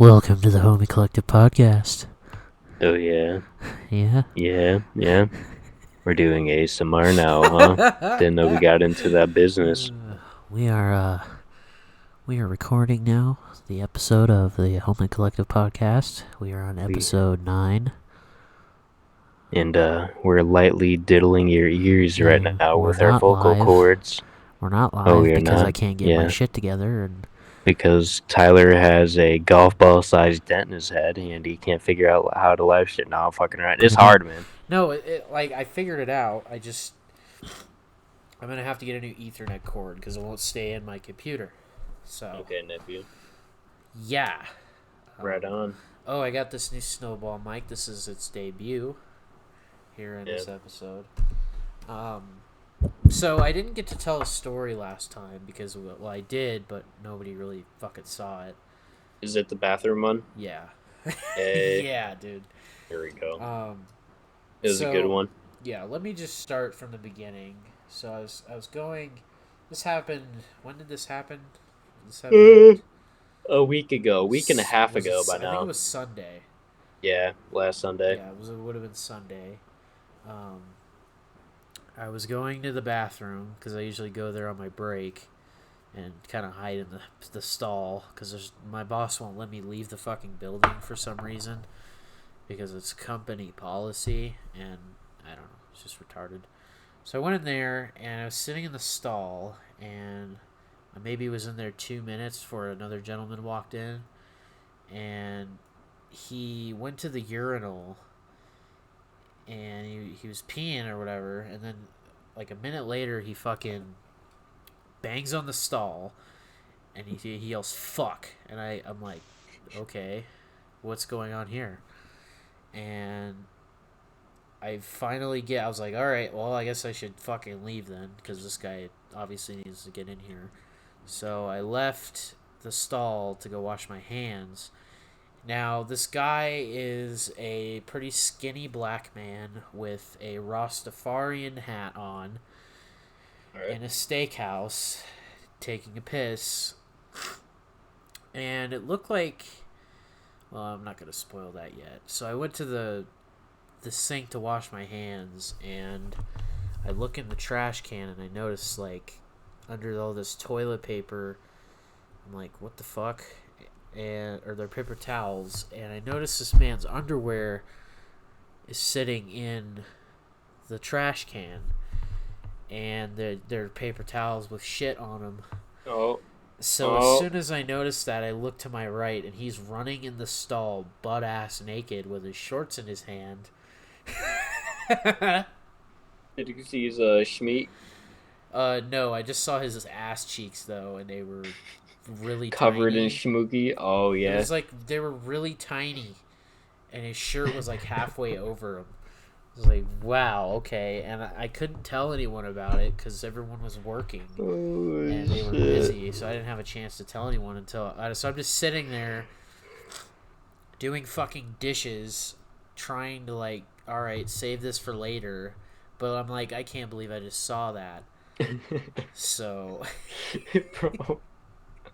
Welcome to the Homie Collective Podcast. Oh yeah, Yeah? yeah. We're doing ASMR now, huh? Didn't know we got into that business. We are recording now the episode of the Homie Collective Podcast. We are on episode 9. And we're lightly diddling your ears right now We're with our not vocal live. cords. We're not live Oh, you're because not? I can't get my Yeah. shit together, and Because Tyler has a golf ball sized dent in his head and he can't figure out how to live shit. Now I'm fucking right. It's hard, man. No, I figured it out. I'm gonna have to get a new Ethernet cord because it won't stay in my computer. So Okay, nephew. yeah. Right on. Oh, I got this new Snowball mic. This is its debut here in this episode. So I didn't get to tell a story last time because, well, I did, but nobody really fucking saw it. Is it the bathroom one? Yeah. Hey. Yeah, dude. Here we go. It was a good one. Yeah, let me just start from the beginning. So I was going. This happened. When did this happen? This happened A week ago, a week and a half ago by now. I think it was Sunday. Yeah, last Sunday. Yeah, it would have been Sunday. I was going to the bathroom because I usually go there on my break and kind of hide in the stall because my boss won't let me leave the fucking building for some reason because it's company policy, and I don't know, it's just retarded. So I went in there and I was sitting in the stall, and I maybe was in there 2 minutes before another gentleman walked in, and he went to the urinal and he was peeing or whatever, and then like a minute later he fucking bangs on the stall and he yells fuck, and I'm like, okay, what's going on here? And I was like, alright, well, I guess I should fucking leave then because this guy obviously needs to get in here. So I left the stall to go wash my hands. Now, this guy is a pretty skinny black man with a Rastafarian hat on in a steakhouse taking a piss. And it looked like... Well, I'm not going to spoil that yet. So I went to the sink to wash my hands, and I look in the trash can, and I notice, like, under all this toilet paper, I'm like, what the fuck? Or their paper towels, and I noticed this man's underwear is sitting in the trash can, and they're paper towels with shit on them. So as soon as I noticed that, I looked to my right, and he's running in the stall butt ass naked with his shorts in his hand. Did you see his schmeat? No, I just saw his ass cheeks though, and they were really covered tiny. in schmooky. Oh yeah. It was like they were really tiny, and his shirt was like halfway over him. I was like, wow, okay, and I couldn't tell anyone about it because everyone was working and they were busy, so I didn't have a chance to tell anyone until. So I'm just sitting there doing fucking dishes, trying to like, all right, save this for later, but I'm like, I can't believe I just saw that. So, Bro.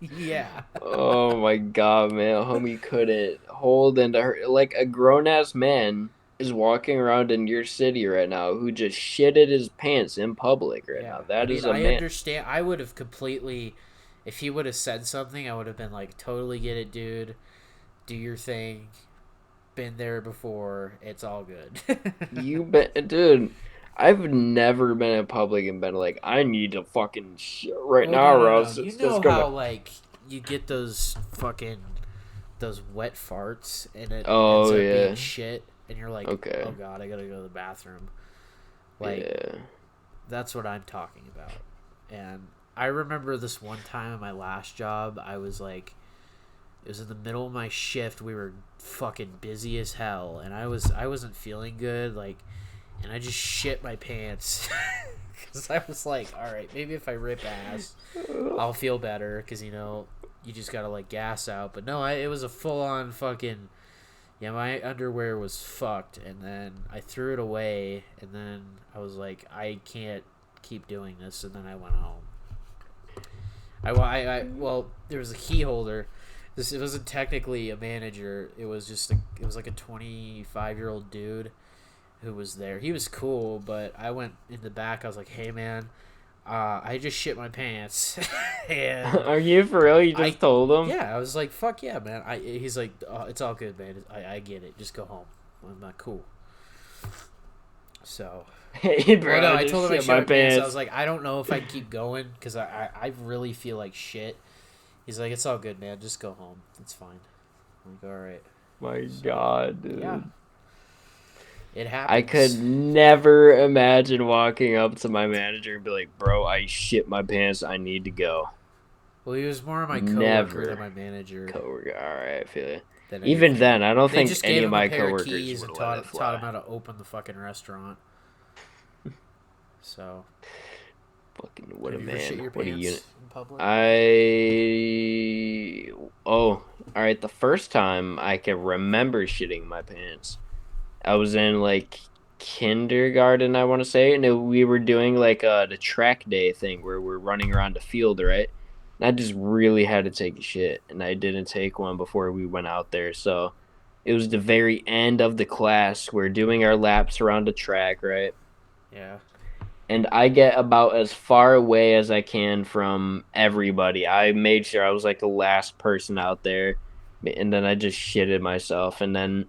yeah. Oh my god, man. Homie couldn't hold into her. Like, a grown-ass man is walking around in your city right now who just shitted his pants in public right now. That is a man. I understand. I would have completely... If he would have said something, I would have been like, totally get it, dude. Do your thing. Been there before. It's all good. Dude, I've never been in public and been like, I need to fucking shit right now, or else You it's know just gonna... how, like, you get those fucking... Those wet farts, and it ends up being shit, and you're like, okay. Oh god, I gotta go to the bathroom. Like, that's what I'm talking about. And I remember this one time at my last job, I was like... It was in the middle of my shift. We were fucking busy as hell, and I wasn't feeling good, like, and I just shit my pants because I was like, all right, maybe if I rip ass, I'll feel better, because you know, you just gotta like gas out. But no, it was a full on fucking, yeah, my underwear was fucked, and then I threw it away, and then I was like, I can't keep doing this, and then I went home. Well, there was a key holder. This it wasn't technically a manager. It was just it was like a 25-year-old dude who was there. He was cool, but I went in the back. I was like, "Hey, man, I just shit my pants." And Are you for real? You just told him? yeah, I was like, "Fuck yeah, man." He's like, oh, "It's all good, man. I get it. Just go home." I'm not cool. So, Hey, bro, well, no, I told him I shit shit my my pants. I pants. was like, I don't know if I'd keep going because I really feel like shit. He's like, "It's all good, man. Just go home. It's fine." I'm like, "All right." My So, God, yeah, dude. it I could happens. never imagine walking up to my manager and be like, bro, I shit my pants. I need to go. Well, he was more of my coworker than Never. my manager Coworker. Alright, I feel it. than Even anything. then, I don't They think just any gave of him a my pair of coworkers keys would and let it taught him fly. how to open the fucking restaurant. So, Fucking, what a have you ever shit man. your What a unit. pants in public? Oh, alright. The first time I can remember shitting my pants, I was in like kindergarten, I want to say, and we were doing like the track day thing where we're running around the field, right? And I just really had to take a shit, and I didn't take one before we went out there. So it was the very end of the class. We're doing our laps around the track, right? Yeah. And I get about as far away as I can from everybody. I made sure I was like the last person out there, and then I just shitted myself, and then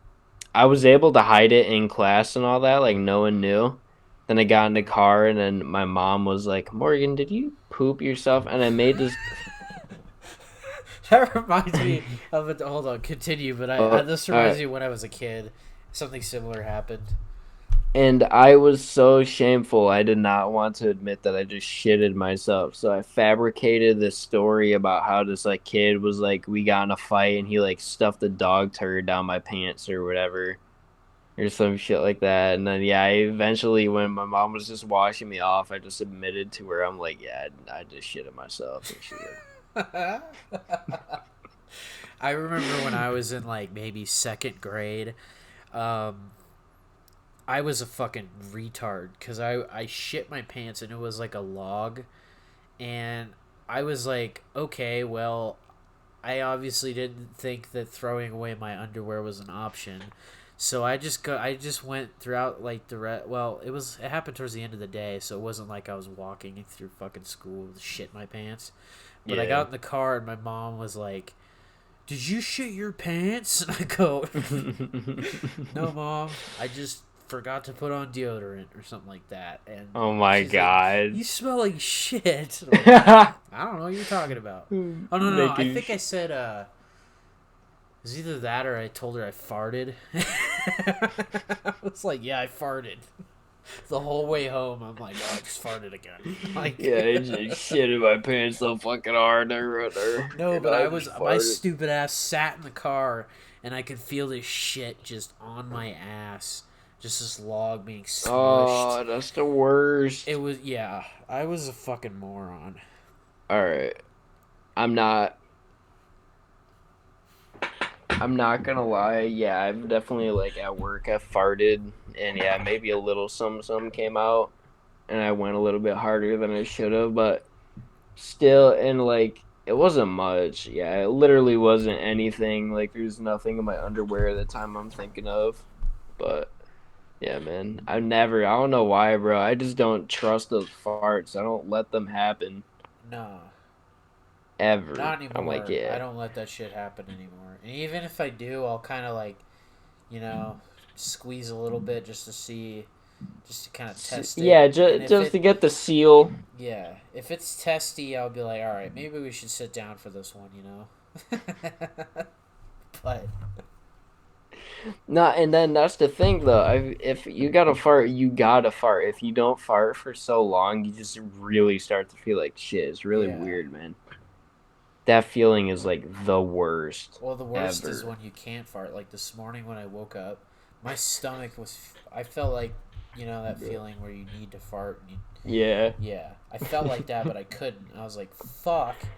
I was able to hide it in class and all that, like no one knew. Then I got in the car and then my mom was like, "Morgan, did you poop yourself?" And I made this. That reminds me of it. Hold on, continue. But Oh, this all reminds right. me when I was a kid, something similar happened. And I was so shameful. I did not want to admit that I just shitted myself. So I fabricated this story about how this like kid was like we got in a fight and he like stuffed a dog turd down my pants or whatever. Or some shit like that. And then yeah, I eventually when my mom was just washing me off, I just admitted to her, I'm like, yeah, I just shitted myself. And she's like, I remember when I was in like maybe second grade. Um, I was a fucking retard because I shit my pants and it was like a log, and I was like, okay, well, I obviously didn't think that throwing away my underwear was an option. So I just went throughout like well, it happened towards the end of the day, so it wasn't like I was walking through fucking school with shit in my pants. But I yeah. got in the car and my mom was like, "Did you shit your pants?" And I go, "No, mom, I just forgot to put on deodorant or something like that." And Oh my she's like, God. "You smell like shit." And I'm like, I don't know what you're talking about. Oh no, I Making think I said it was either that or I told her I farted. I was like, "Yeah, I farted." The whole way home, I'm like, "Oh, I just farted again." Yeah, Like, I just shitted my pants so fucking hard I wrote her. no, And but I I was just my farted. stupid ass sat in the car and I could feel this shit just on my ass, just this log being smushed. Oh, that's the worst. It was yeah, I was a fucking moron. Alright. I'm not I'm not gonna lie. Yeah, I've definitely like at work I farted and yeah, maybe a little some came out and I went a little bit harder than I should have, but still and like it wasn't much. Yeah, it literally wasn't anything. Like there's nothing in my underwear at the time I'm thinking of. But yeah, man. I don't know why, bro. I just don't trust those farts. I don't let them happen No, ever. not I'm like, anymore. I yeah. don't let that shit happen anymore. And even if I do, I'll kind of like, you know, squeeze a little bit just to see, just to kind of test it. Yeah, And if just it, to get the seal. yeah, if it's testy, I'll be like, all right, maybe we should sit down for this one, you know. But No, and then that's the thing though. If you gotta fart, you gotta fart. If you don't fart for so long, you just really start to feel like shit. It's really yeah, weird, man. That feeling is like the worst well, the worst is ever. when you can't fart. Like this morning when I woke up, my stomach was. I felt like, you know, that feeling where you need to fart. And Yeah. yeah, I felt like that, but I couldn't. I was like, "Fuck,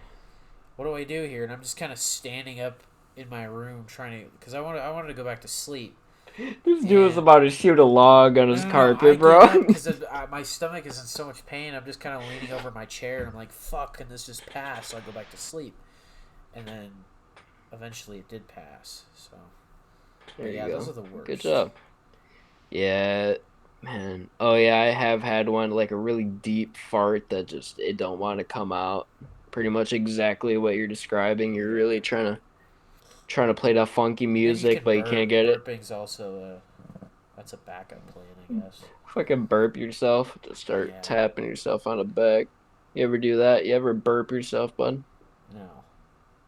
what do I do here?" And I'm just kind of standing up in my room trying to, because I wanted to go back to sleep. This dude was And about to shoot a log on his no, I carpet, get bro. up because my stomach is in so much pain. I'm just kind of leaning over my chair, and I'm like, "Fuck, can this just pass?" So I go back to sleep, and then eventually it did pass. So, There you yeah, go. those are the worst. Good job. Yeah, man. Oh yeah, I have had one like a really deep fart that just it don't want to come out. Pretty much exactly what you're describing. You're really trying to play that funky And you music, can but you can't burp. get it. Burping's also that's a backup plan, I guess. Fucking burp yourself. Just start Yeah. tapping yourself on the back. You ever do that? You ever burp yourself, bud? No.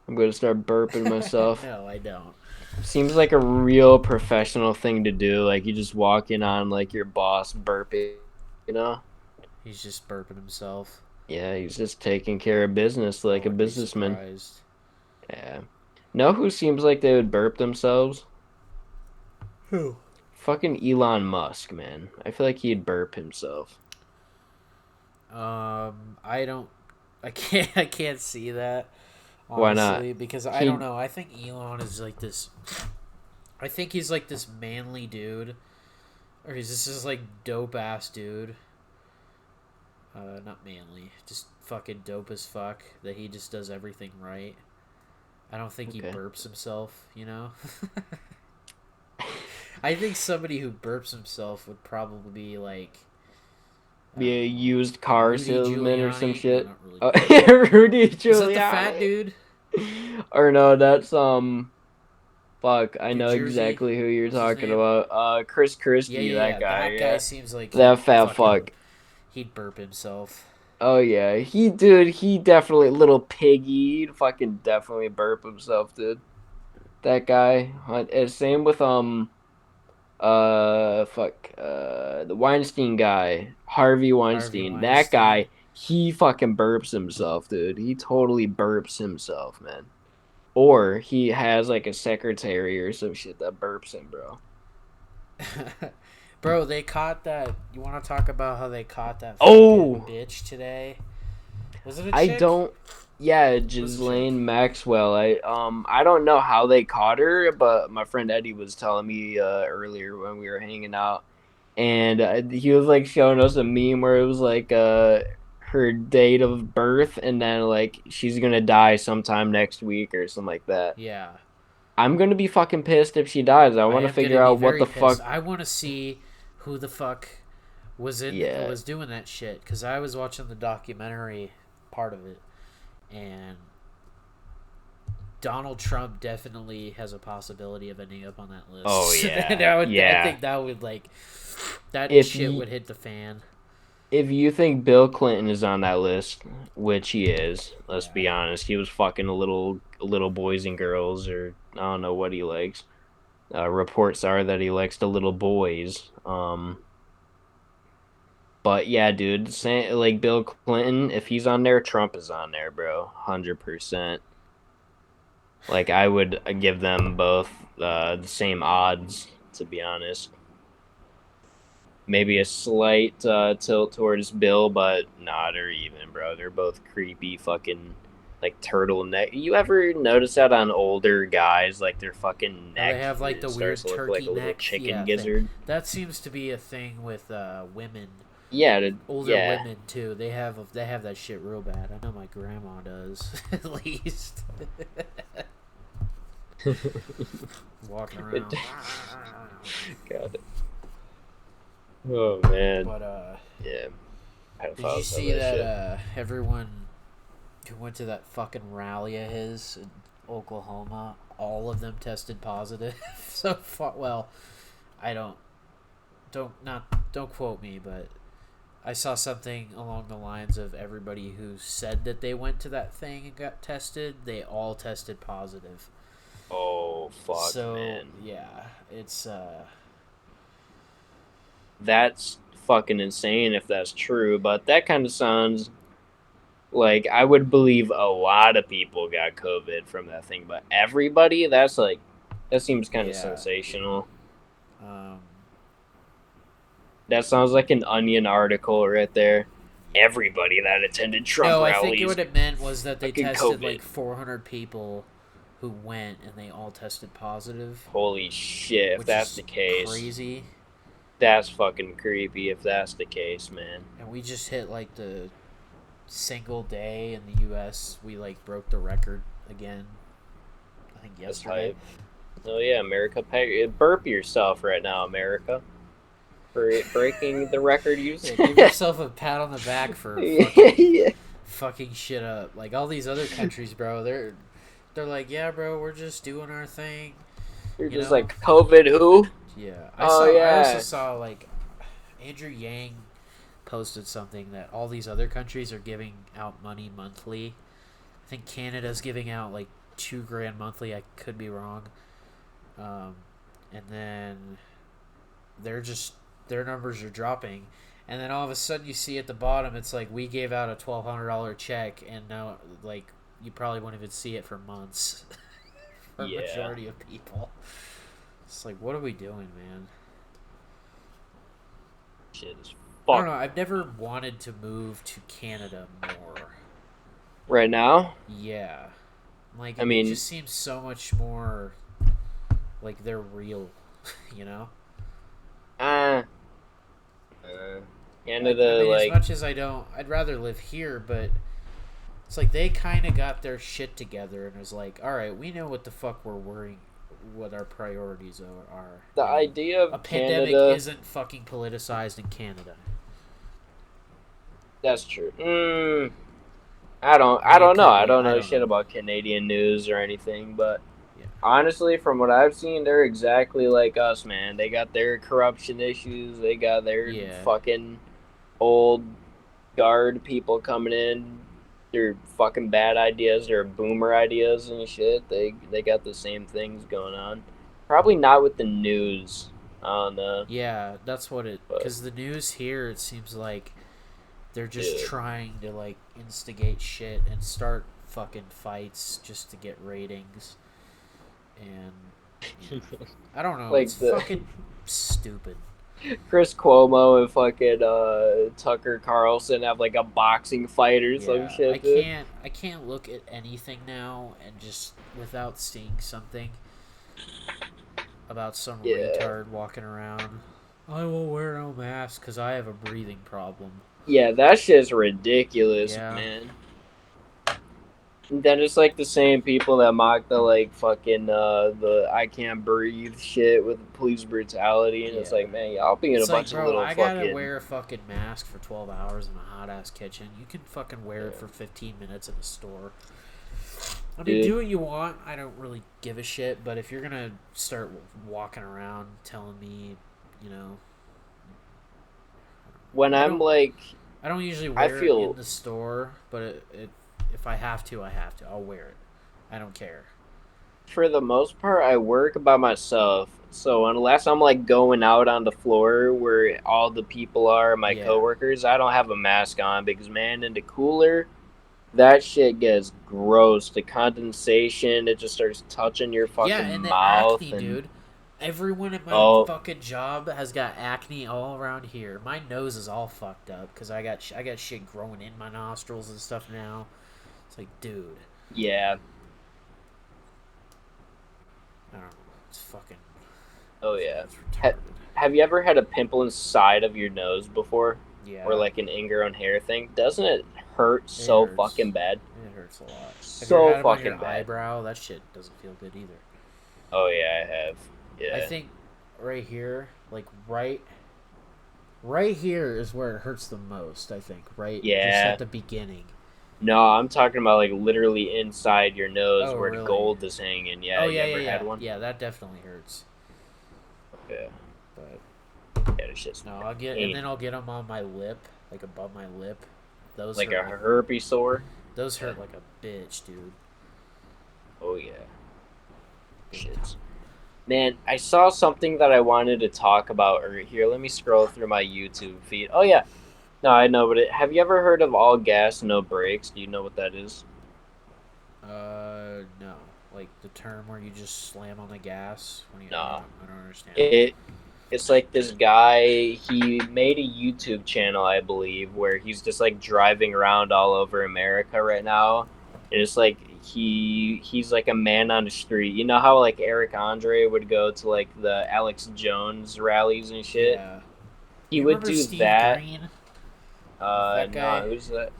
I'm gonna start burping myself. No, I don't. Seems like a real professional thing to do. Like you just walk in on like your boss burping, you know? He's just burping himself. Yeah, he's just taking care of business I like a wouldn't be businessman. surprised. Yeah. Know who seems like they would burp themselves? Who? Fucking Elon Musk, man. I feel like he'd burp himself. I don't. I can't. I can't see that Why not? honestly because I don't He know. I think Elon is like this. I think he's like this manly dude, or he's this like dope ass dude. Not manly, just fucking dope as fuck. That he just does everything right. I don't think he okay. burps himself. You know. I think somebody who burps himself would probably be like Be a used car Rudy salesman or some Giuliani. No, shit. not really. Oh, Rudy Giuliani. Is that the fat dude? Or no, that's fuck, I New know Jersey? exactly who you're What's his talking name? about. Chris Yeah, Christie, yeah, that yeah. guy, That guy yeah. seems like That he'd fat fucking fuck. he'd burp himself. Oh yeah, he definitely little piggy. He'd fucking definitely burp himself, dude. That guy. Same with the Weinstein guy, Harvey Harvey Weinstein. That Weinstein. guy, he fucking burps himself, dude. He totally burps himself, man. Or he has like a secretary or some shit that burps him, bro. Bro, they caught that. You want to talk about how they caught that fucking Oh, bitch today? Was it a I chick? don't. Yeah, It was a chick. Ghislaine Maxwell. I don't know how they caught her, but my friend Eddie was telling me earlier when we were hanging out, and he was like showing us a meme where it was like her date of birth, and then like she's gonna die sometime next week or something like that. Yeah. I'm gonna be fucking pissed if she dies. I I want to am gonna figure be out what very the pissed. fuck. I want to see who the fuck Yeah. was doing that shit because I was watching the documentary part of it, and Donald Trump definitely has a possibility of ending up on that list. Oh yeah. And I Yeah. think that would like that If shit you would hit the fan. if you think Bill Clinton is on that list, which he is, let's Yeah. be honest, he was fucking little boys and girls, or I don't know what he likes. Reports are that he likes the little boys. But yeah, dude, like Bill Clinton, if he's on there, Trump is on there, bro, 100%. Like I would give them both the same odds, to be honest. Maybe a slight tilt towards Bill, but nah, they're even, bro. They're both creepy, fucking like turtleneck. You ever notice that on older guys, like their fucking How they neck have like the starts weird to look like turkey a little neck chicken thing. gizzard? That seems to be a thing with women, Yeah, older yeah. women too. They have that shit real bad. I know my grandma does at least. Walking around. God. Oh man. But Yeah. did you Pedophiles have see that that shit. everyone who went to that fucking rally of his in Oklahoma, all of them tested positive so far? Well, I don't quote me, but I saw something along the lines of everybody who said that they went to that thing and got tested, they all tested positive. Oh fuck, So man. yeah, it's That's fucking insane if that's true, but that kind of sounds like I would believe a lot of people got COVID from that thing, but everybody, that's like, that seems kind of yeah. sensational. Um, That sounds like an Onion article right there. Everybody that attended Trump no, I rallies. think what it meant was that they fucking tested COVID. like 400 people who went and they all tested positive, Holy shit, if which that's is the case. crazy. That's fucking creepy if that's the case, man. And we just hit like the single day in the U.S. We like broke the record again. I think That's yesterday. hype. Oh yeah, America, burp yourself right now, America, for breaking the record use. Yeah, give yourself a pat on the back for Yeah. fucking shit up. Like all these other countries, bro, they're like, yeah, bro, we're just doing our thing, You're you just know? like COVID who? Yeah, Oh I also yeah. saw like Andrew Yang posted something that all these other countries are giving out money monthly. I think Canada's giving out like $2,000 monthly. I could be wrong. And then they're just their numbers are dropping, and then all of a sudden you see at the bottom it's like we gave out a $1,200 check, and now like you probably won't even see it for months for a Yeah. majority of people. It's like, what are we doing, man? Shit is I don't know. fucked. I've never wanted to move to Canada more. Right now, Yeah, like I it mean, just seems so much more like they're real, you know. uh, I Canada, mean, as like, much as I'd rather live here, but it's like they kind of got their shit together and was like, all right, we know what the fuck we're worrying, what our priorities are. the And idea a of pandemic Canada. isn't fucking politicized in Canada. That's true. I I mean, it don't know. could I be. don't I know don't shit know. about Canadian news or anything, but Yeah. honestly, from what I've seen, they're exactly like us, man. They got their corruption issues. They got their Yeah. fucking old guard people coming in. Their fucking bad ideas, their boomer ideas and shit. They got the same things going on. Probably not with the news. I don't know, Yeah, that's what but because the news here, it seems like they're just dude, trying to like instigate shit and start fucking fights just to get ratings. And you know, I don't know. like It's the fucking stupid. Chris Cuomo and fucking Tucker Carlson have like a boxing fight or some Yeah, shit, dude. I can't look at anything now and just without seeing something about some Yeah, retard walking around. I will wear no mask because I have a breathing problem. yeah, that shit's ridiculous, Yeah, man. And then it's like the same people that mock the like fucking the I can't breathe shit with police brutality, and it's yeah. like, man, y'all being a It's like, bunch of bro, little I gotta fucking wear a fucking mask for 12 hours in a hot ass kitchen. You can fucking wear it yeah, for 15 minutes in a store. I mean, dude. do what you want. I don't really give a shit. But if you're gonna start walking around telling me, you know, When I I'm don't, like, I don't usually I wear it in feel the store. But if I have to, I have to. I'll wear it. I don't care. for the most part, I work by myself. So unless I'm like going out on the floor where all the people are, my Yeah, coworkers, I don't have a mask on because man, in the cooler, that shit gets gross. The condensation, it just starts touching your yeah, fucking and the mouth acne, and dude. Everyone at my oh fucking job has got acne all around here. My nose is all fucked up because I got shit growing in my nostrils and stuff now. It's like, dude, yeah, I don't know. It's fucking, oh yeah. it's Ha- retarded. have you ever had a pimple inside of your nose before, or Yeah, like an ingrown hair thing? Doesn't it hurt it so hurts. fucking bad? It hurts a lot. Have you ever So had them on fucking your bad. eyebrow? That shit doesn't feel good either. Oh yeah, I have. I Yeah. think right here, like right here is where it hurts the most. I think just Yeah. at the beginning. No, I'm talking about like literally inside your nose Oh where the really? gold is hanging. Yeah, Oh you yeah, yeah, ever had yeah, one? yeah. That definitely hurts. Yeah. But Yeah, it's just no, I'll get them on my lip, like above my lip. Those like hurt a like herpes sore. those Yeah. hurt like a bitch, dude. Oh yeah. Big time. Shit. Man, I saw something that I wanted to talk about. Or here, let me scroll through my YouTube feed. Oh yeah. No, I know, but have you ever heard of all gas, no brakes? Do you know what that is? No, like the term where you just slam on the gas when you. No. I don't understand. It's like this guy, he made a YouTube channel, I believe, where he's just like driving around all over America right now. And it's like he's like a man on the street. You know how like Eric Andre would go to like the Alex Jones rallies and shit? Yeah. He You would remember do Steve that. Green? That No, guy. who's that?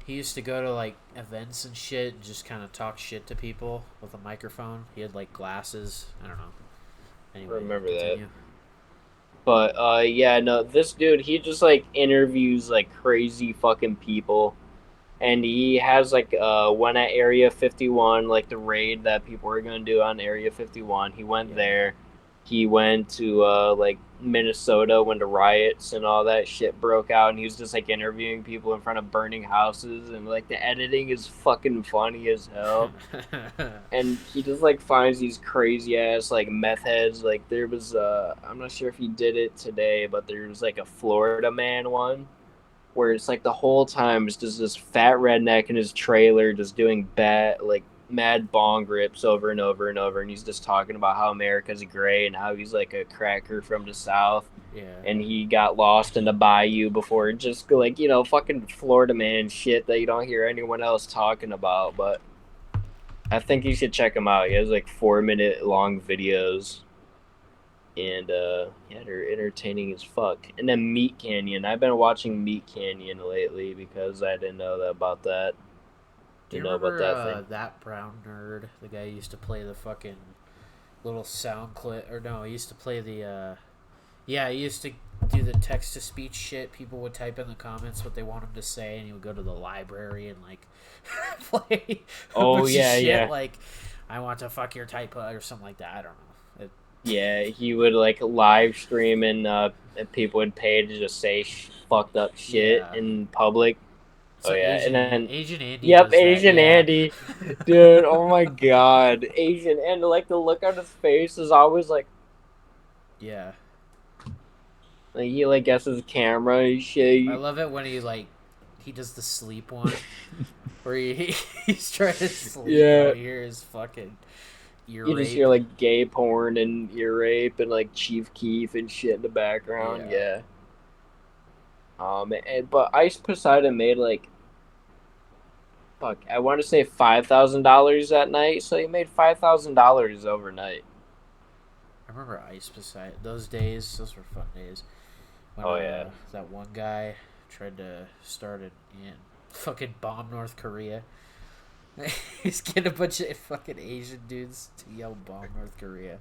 He used to go to like events and shit and just kind of talk shit to people with a microphone. He had like glasses. I don't know. Anyway, Remember that. continue. But yeah, no, this dude, he just like interviews like crazy fucking people, and he has like one at Area 51, like the raid that people were gonna do on Area 51. He went there. He went to like Minnesota when the riots and all that shit broke out, and he was just like interviewing people in front of burning houses, and like the editing is fucking funny as hell. And he just like finds these crazy ass like meth heads. Like there was I'm not sure if he did it today, but there was like a Florida man one where it's like the whole time it's just this fat redneck in his trailer just doing bad like mad bong rips over and over and over, and he's just talking about how America's great and how he's like a cracker from the South. Yeah. And he got lost in the bayou before, just like, you know, fucking Florida man shit that you don't hear anyone else talking about. But I think you should check him out. He has like 4-minute long videos. And yeah, they're entertaining as fuck. And then Meat Canyon. I've been watching Meat Canyon lately because I didn't know about that. Do you know remember about that thing. that brown nerd? The guy who used to play the fucking little sound clip. Or no, he used to play the... Yeah, he used to do the text-to-speech shit. People would type in the comments what they want him to say, and he would go to the library and, like, play a bunch of shit. Like, I want to fuck your typo or something like that. I don't know. Yeah, he would, like, live stream, and people would pay to just say fucked up shit in public. So yeah, Asian, and then Asian Andy. Yep, Asian Andy, dude. Oh my god, Asian, and like the look on his face is always like, yeah, like he like guesses camera and shit. I love it when he does the sleep one, where he's trying to sleep. Yeah, and you hear his fucking ear you rape. Just hear like gay porn and ear rape and like Chief Keef and shit in the background. Yeah. But Ice Poseidon made like. Fuck, I want to say $5,000 that night, so he made $5,000 overnight. I remember Ice Poseidon. Those days, those were fun days. When, that one guy tried to start it in fucking bomb North Korea. He's getting a bunch of fucking Asian dudes to yell bomb North Korea.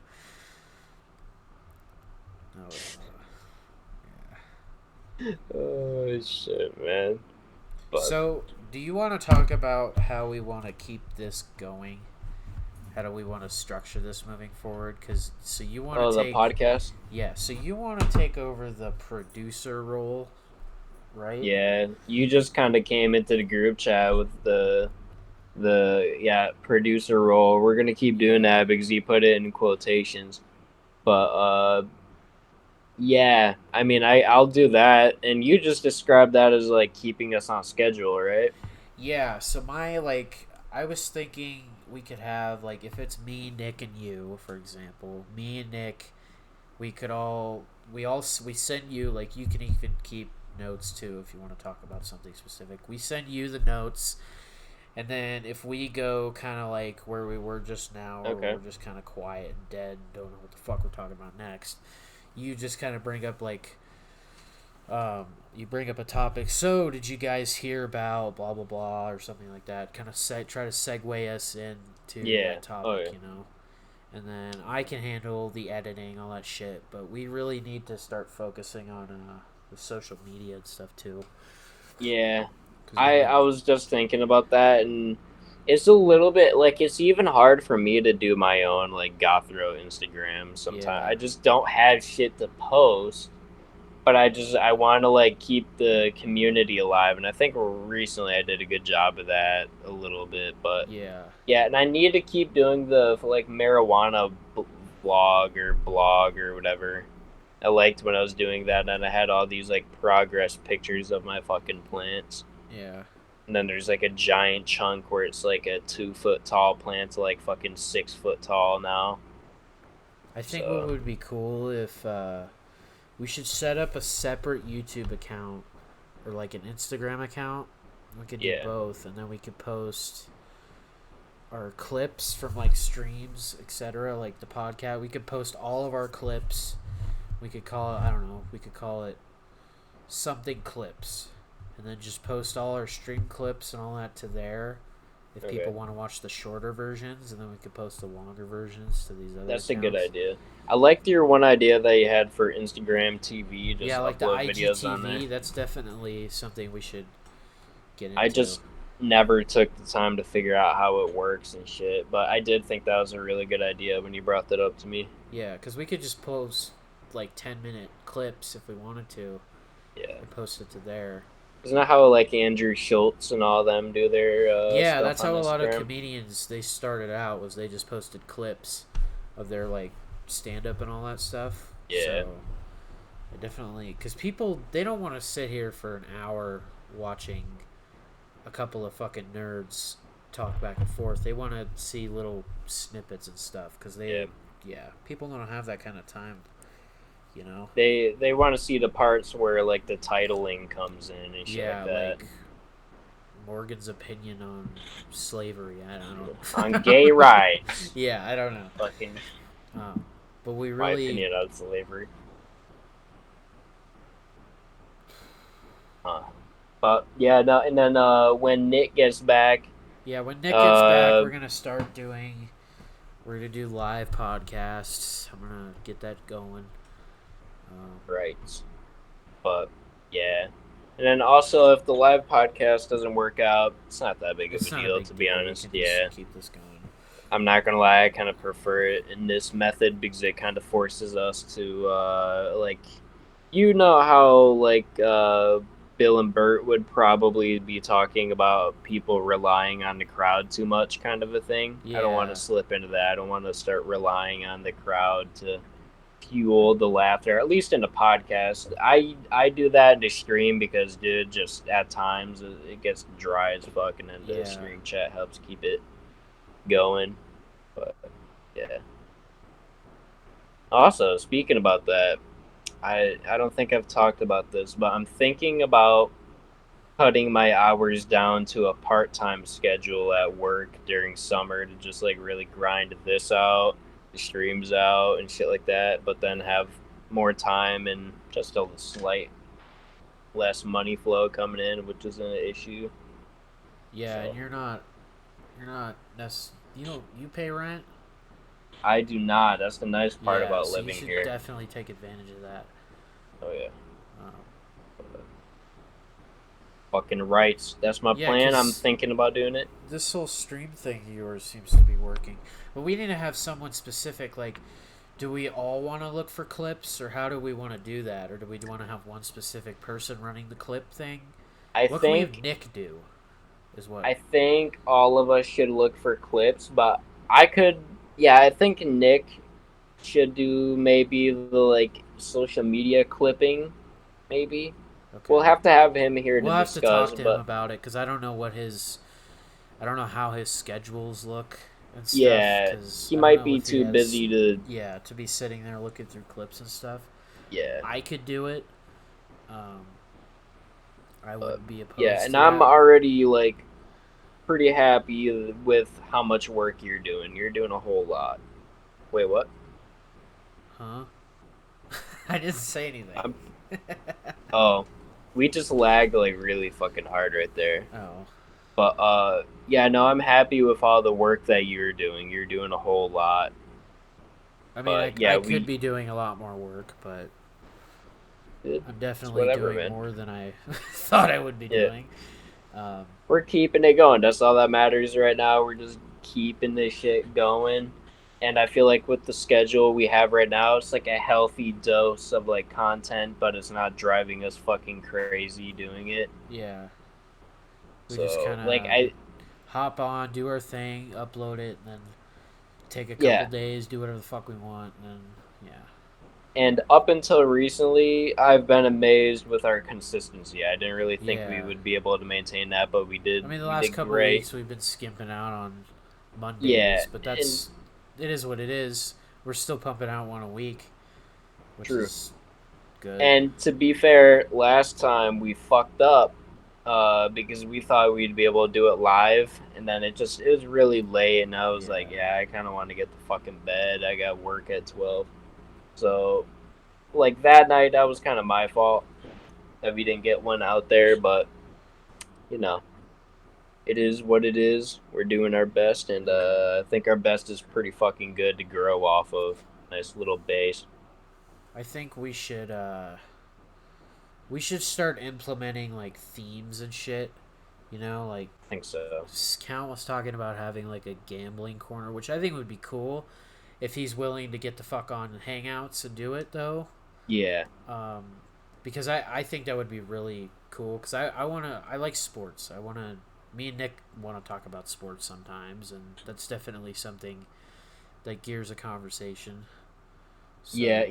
Oh, shit, man. So, do you want to talk about how we want to keep this going? How do we want to structure this moving forward? So you want to take the podcast? Yeah, so you want to take over the producer role, right? Yeah, you just kind of came into the group chat with the producer role. We're gonna keep doing that because you put it in quotations, but yeah, I mean, I'll do that, and you just described that as like keeping us on schedule, right? Yeah. So I was thinking we could have like if it's me, Nick, and you, for example, me and Nick, we send you like you can even keep notes too if you want to talk about something specific. We send you the notes. And then if we go kind of like where we were just now, or we're just kind of quiet and dead, don't know what the fuck we're talking about next, you just kind of bring up like, you bring up a topic. So did you guys hear about blah, blah, blah, or something like that? Kind of try to segue us into that topic, you know? And then I can handle the editing, all that shit. But we really need to start focusing on the social media and stuff too. Yeah. I was just thinking about that, and it's a little bit like it's even hard for me to do my own like Gothro Instagram sometimes. Yeah. I just don't have shit to post, but I want to like keep the community alive, and I think recently I did a good job of that a little bit. But yeah, and I need to keep doing the like marijuana blog or whatever. I liked when I was doing that, and I had all these like progress pictures of my fucking plants. Yeah. And then there's like a giant chunk where it's like a 2-foot tall plant to like fucking 6 foot tall now. I think what would be cool if we should set up a separate YouTube account or like an Instagram account. We could do both, and then we could post our clips from like streams, etc. Like the podcast. We could post all of our clips. We could call it, I don't know, we could call it something clips. and then just post all our stream clips and all that to there. If Okay. people want to watch the shorter versions, and then we could post the longer versions to these other That's accounts. a good idea. I liked your one idea that you had for Instagram TV. Just Yeah, like the upload videos on IGTV. there. That's definitely something we should get into. I just never took the time to figure out how it works and shit. But I did think that was a really good idea when you brought that up to me. Yeah, because we could just post like 10-minute clips if we wanted to. Yeah. And post it to there. Isn't that how like Andrew Schultz and all them do their yeah, stuff that's on how a lot of Instagram? comedians they started out was they just posted clips of their like stand up and all that stuff. Yeah. So I definitely because people they don't want to sit here for an hour watching a couple of fucking nerds talk back and forth. They want to see little snippets and stuff because they yeah people don't have that kind of time. You know, they want to see the parts where like the titling comes in and shit like that. like Morgan's opinion on slavery. I don't know. On gay rights. Yeah, I don't know. Fucking. But we My really. opinion on slavery. But yeah, no, and then when Nick gets back. Yeah, when Nick gets back, we're gonna start doing. We're gonna do live podcasts. I'm gonna get that going. Right. But yeah. And then also, if the live podcast doesn't work out, it's not that big of a deal, to be honest. Yeah. Keep this going. I'm not gonna lie, I kind of prefer it in this method because it kind of forces us to, like, you know how, like, Bill and Bert would probably be talking about people relying on the crowd too much, kind of a thing. Yeah. I don't want to slip into that. I don't want to start relying on the crowd to fuel the laughter, at least in the podcast. I do that in the stream because, dude, just at times it gets dry as fuck, and then the stream chat helps keep it going. But yeah. Also, speaking about that, I don't think I've talked about this, but I'm thinking about cutting my hours down to a part-time schedule at work during summer to just like really grind this out, the streams out and shit like that, but then have more time and just a slight less money flow coming in, which isn't an issue. Yeah, so. And you're not you pay rent? I do not. That's the nice part about living you should here. Definitely take advantage of that. Oh yeah. Fucking rights. That's my plan. I'm thinking about doing it. This whole stream thing of yours seems to be working. But we need to have someone specific. Like, do we all want to look for clips, or how do we want to do that? Or do we want to have one specific person running the clip thing? What can we have Nick do? Is what I think all of us should look for clips, but I think Nick should do maybe the like social media clipping, maybe. Okay. We'll have to have him here to discuss. We'll have to talk to him about it because I don't know how his schedules look and stuff. Yeah, he might be too busy to. Yeah, to be sitting there looking through clips and stuff. Yeah, I could do it. I wouldn't be opposed. Yeah, and to I'm that. already like pretty happy with how much work you're doing. You're doing a whole lot. Wait, what? Huh? I didn't say anything. Oh, we just lagged like really fucking hard right there. Oh. But yeah, no, I'm happy with all the work that you're doing. You're doing a whole lot. I mean, I could be doing a lot more work, but I'm definitely doing more than I thought I would be doing. We're keeping it going. That's all that matters right now. We're just keeping this shit going. And I feel like with the schedule we have right now, it's like a healthy dose of like content, but it's not driving us fucking crazy doing it. Yeah. We so, just kind of like hop on, do our thing, upload it, and then take a couple days, do whatever the fuck we want, and then, And up until recently, I've been amazed with our consistency. I didn't really think we would be able to maintain that, but we did. I mean, the last couple of weeks we've been skimping out on Mondays, but it is what it is. We're still pumping out one a week, which is good. And to be fair, last time we fucked up because we thought we'd be able to do it live, and then it was really late, and I was like, I kind of want to get the fucking bed. I got work at 12. So, like, that night, that was kind of my fault that we didn't get one out there, but you know, it is what it is. We're doing our best, and I think our best is pretty fucking good to grow off of. Nice little base. I think we should start implementing like themes and shit. You know, like I think so. Count was talking about having like a gambling corner, which I think would be cool if he's willing to get the fuck on Hangouts and do it though. Yeah. Um, because I think that would be really cool. Because I like sports. Me and Nick want to talk about sports sometimes, and that's definitely something that gears a conversation. So, Yeah,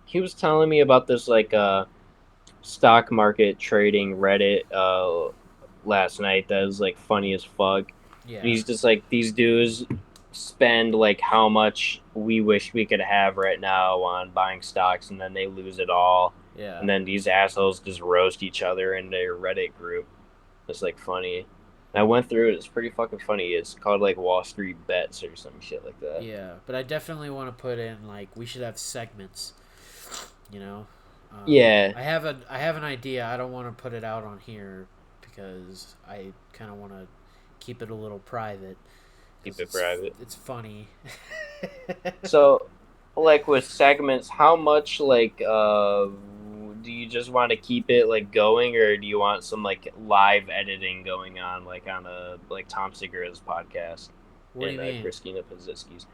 he was telling me about this like stock market trading Reddit last night that was like funny as fuck. yeah, And he's just like, these dudes spend like how much we wish we could have right now on buying stocks, and then they lose it all. yeah. And then these assholes just roast each other in their Reddit group. It's like funny. And I went through it. It's pretty fucking funny. It's called like Wall Street Bets or some shit like that. Yeah, but I definitely want to put in like we should have segments. You know, Yeah. I have an idea. I don't want to put it out on here because I kind of want to keep it a little private. Keep it private. It's funny. So, like with segments, how much like do you just want to keep it like going, or do you want some like live editing going on, like on a like Tom Segura's podcast What do and you mean? Christina Pazitsky's?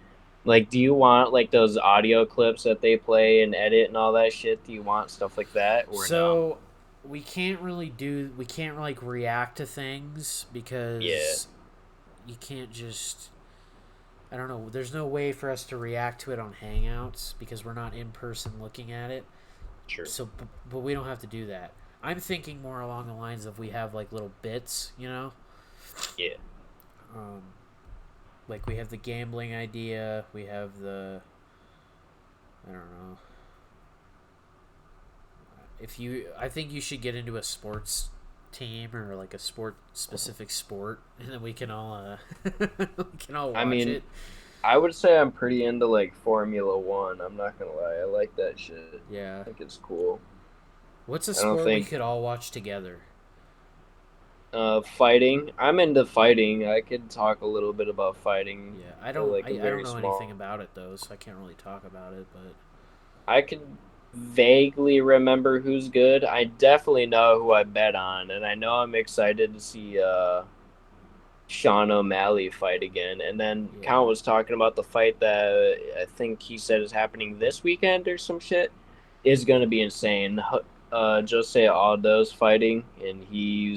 Like, do you want like those audio clips that they play and edit and all that shit? Do you want stuff like that, or So we can't like react to things Yeah, because you can't just I don't know. There's no way for us to react to it on Hangouts because we're not in person looking at it. sure. So, but we don't have to do that. I'm thinking more along the lines of we have like little bits, you know, Yeah, um, like we have the gambling idea. We have the I don't know. I think you should get into a sports team or like a sport specific sport, and then we can all we can all I watch mean, it. I would say I'm pretty into like Formula One. I'm not gonna lie, I like that shit. Yeah. I think it's cool. What's a I don't sport we think could all watch together? fighting. I'm into fighting. I could talk a little bit about fighting. Yeah, Like a I don't very know anything small. about it though, so I can't really talk about it. But I could vaguely remember who's good. I definitely know who I bet on, and I know I'm excited to see Sean O'Malley fight again. And then yeah, Count was talking about the fight that I think he said is happening this weekend or some shit. Is going to be insane. Jose Aldo's fighting, and he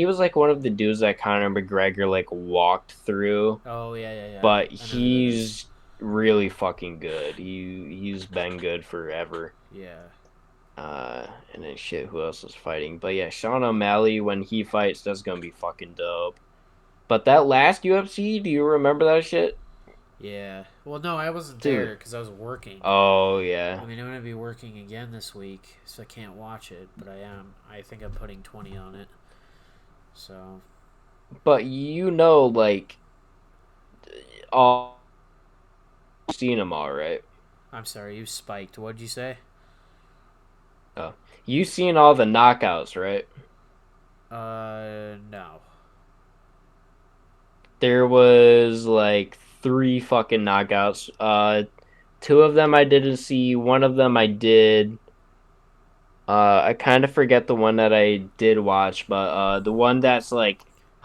was like one of the dudes that Conor McGregor like walked through, oh yeah. but I know who that is. he's really fucking good. He's been good forever. Yeah, And then shit, who else is fighting? But yeah, Sean O'Malley when he fights, that's gonna be fucking dope. But that last UFC, do you remember that shit, yeah. Well, no, I wasn't dude? there because I was working. Oh I yeah, mean, I'm gonna be working again this week, so I can't watch it. But I am. I think I'm putting 20 on it. So but you know, like all seen them all, right? I'm sorry, you spiked. What'd you say? Oh, you seen all the knockouts, right? No. There was like three fucking knockouts. Two of them I didn't see. One of them I did. I kind of forget the one that I did watch, but the one that's like,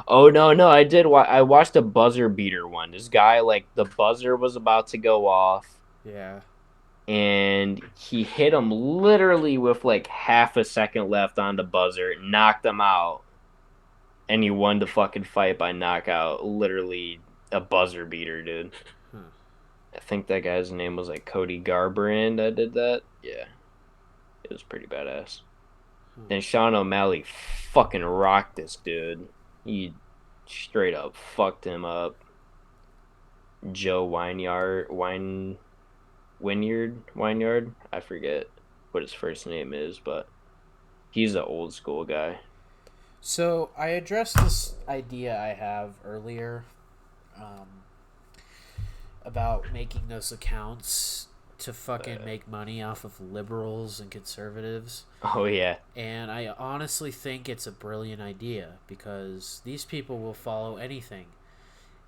oh no, I did. I watched a buzzer beater one. This guy like the buzzer was about to go off, Yeah. and he hit him literally with like half a second left on the buzzer, knocked him out, and he won the fucking fight by knockout. Literally a buzzer beater, dude. Huh. I think that guy's name was like Cody Garbrandt that did that. Yeah, it was pretty badass. Huh. Then Sean O'Malley fucking rocked this dude. He straight up fucked him up. Joe Winyard. I forget what his first name is, but he's an old school guy. So I addressed this idea I have earlier, um, about making those accounts to fucking make money off of liberals and conservatives. Oh yeah. And I honestly think it's a brilliant idea because these people will follow anything.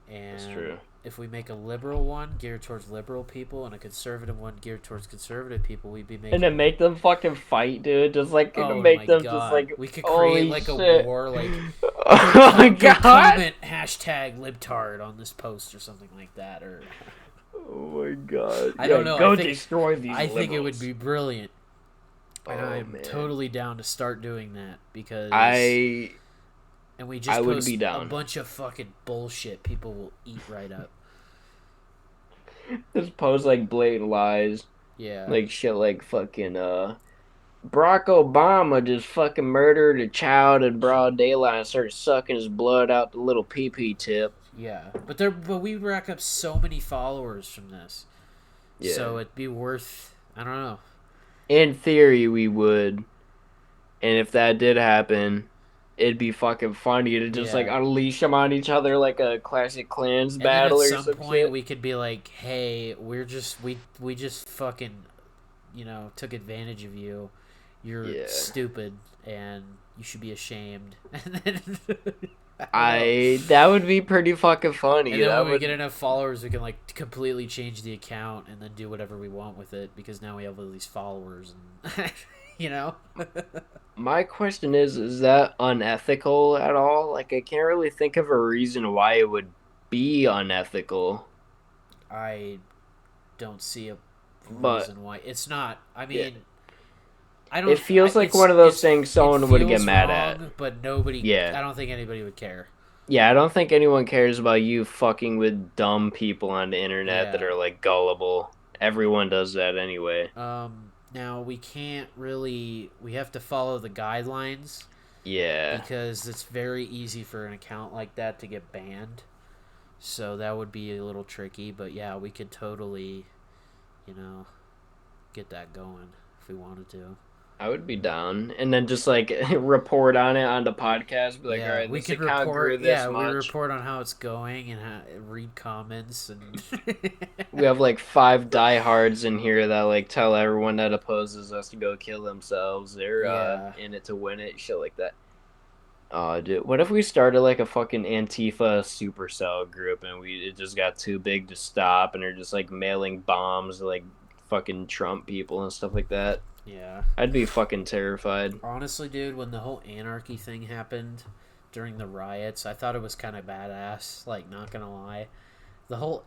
And That's true. if we make a liberal one geared towards liberal people and a conservative one geared towards conservative people, we'd be making. And then make them fucking fight, dude. Just like Oh make my them God. just like. We could holy create like shit. a war, like. Oh my god. Comment hashtag libtard on this post or something like that, or. Oh my god. I don't know. Go I think, destroy these. I think it would liberals. be brilliant. And Oh, I'm man. totally down to start doing that because and we just I would post be down. a bunch of fucking bullshit people will eat right up. just post like blatant lies, Yeah. like shit, like fucking Barack Obama just fucking murdered a child in broad daylight and started sucking his blood out the little pee tip. Yeah. But we rack up so many followers from this. Yeah. So it'd be worth, I don't know. In theory, we would, and if that did happen, it'd be fucking funny to just like unleash them on each other like a classic Clans And battle then or at some some point shit. we could be like, "Hey, we just fucking, took advantage of you. You're stupid and you should be ashamed." And then That would be pretty fucking funny. And then that when we would... get enough followers, we can like completely change the account and then do whatever we want with it because now we have all these followers and My question is that unethical at all? Like, I can't really think of a reason why it would be unethical. I don't see a But- reason why it's not. I mean, Yeah. I don't. It feels like it's- one of those it's- things it someone would get feels mad wrong, at. but nobody. Yeah. I don't think anybody would care. Yeah, I don't think anyone cares about you fucking with dumb people on the internet that Yeah. are like gullible. Everyone does that anyway. Now we can't really. We have to follow the guidelines Yeah. because it's very easy for an account like that to get banned. So that would be a little tricky, but yeah, we could totally, get that going if we wanted to. I would be down. And then just like report on it on the podcast. Be like, Yeah, all right, we this could account grew report. this Yeah, we much. report on how it's going and read comments and. We have like 5 diehards in here that like tell everyone that opposes us to go kill themselves. They're in it to win it, shit like that. Oh, dude, what if we started like a fucking Antifa supercell group and it just got too big to stop and they're just like mailing bombs to like fucking Trump people and stuff like that? Yeah. I'd be fucking terrified. Honestly, dude, when the whole anarchy thing happened during the riots, I thought it was kind of badass. Like, not gonna lie, the whole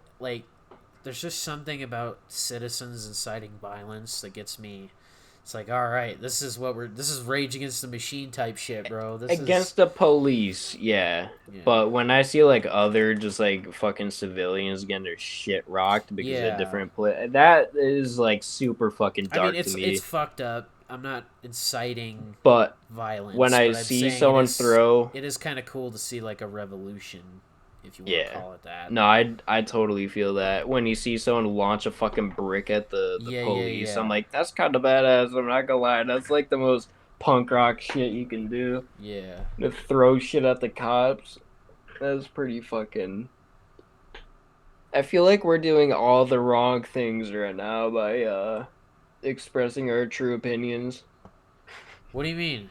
there's just something about citizens inciting violence that gets me. It's like, all right, this is Rage Against the Machine type shit, bro. Against the police, yeah. But when I see like other just like fucking civilians getting their shit rocked because of different that is like super fucking dark to me. It's fucked up. I'm not inciting but violence. When I see someone throw, it is kind of cool to see like a revolution, if you want to call it that. No, I totally feel that. When you see someone launch a fucking brick at the police, I'm like, that's kind of badass. I'm not gonna lie, that's like the most punk rock shit you can do. Yeah. To throw shit at the cops, that's pretty fucking. I feel like we're doing all the wrong things right now by expressing our true opinions. What do you mean?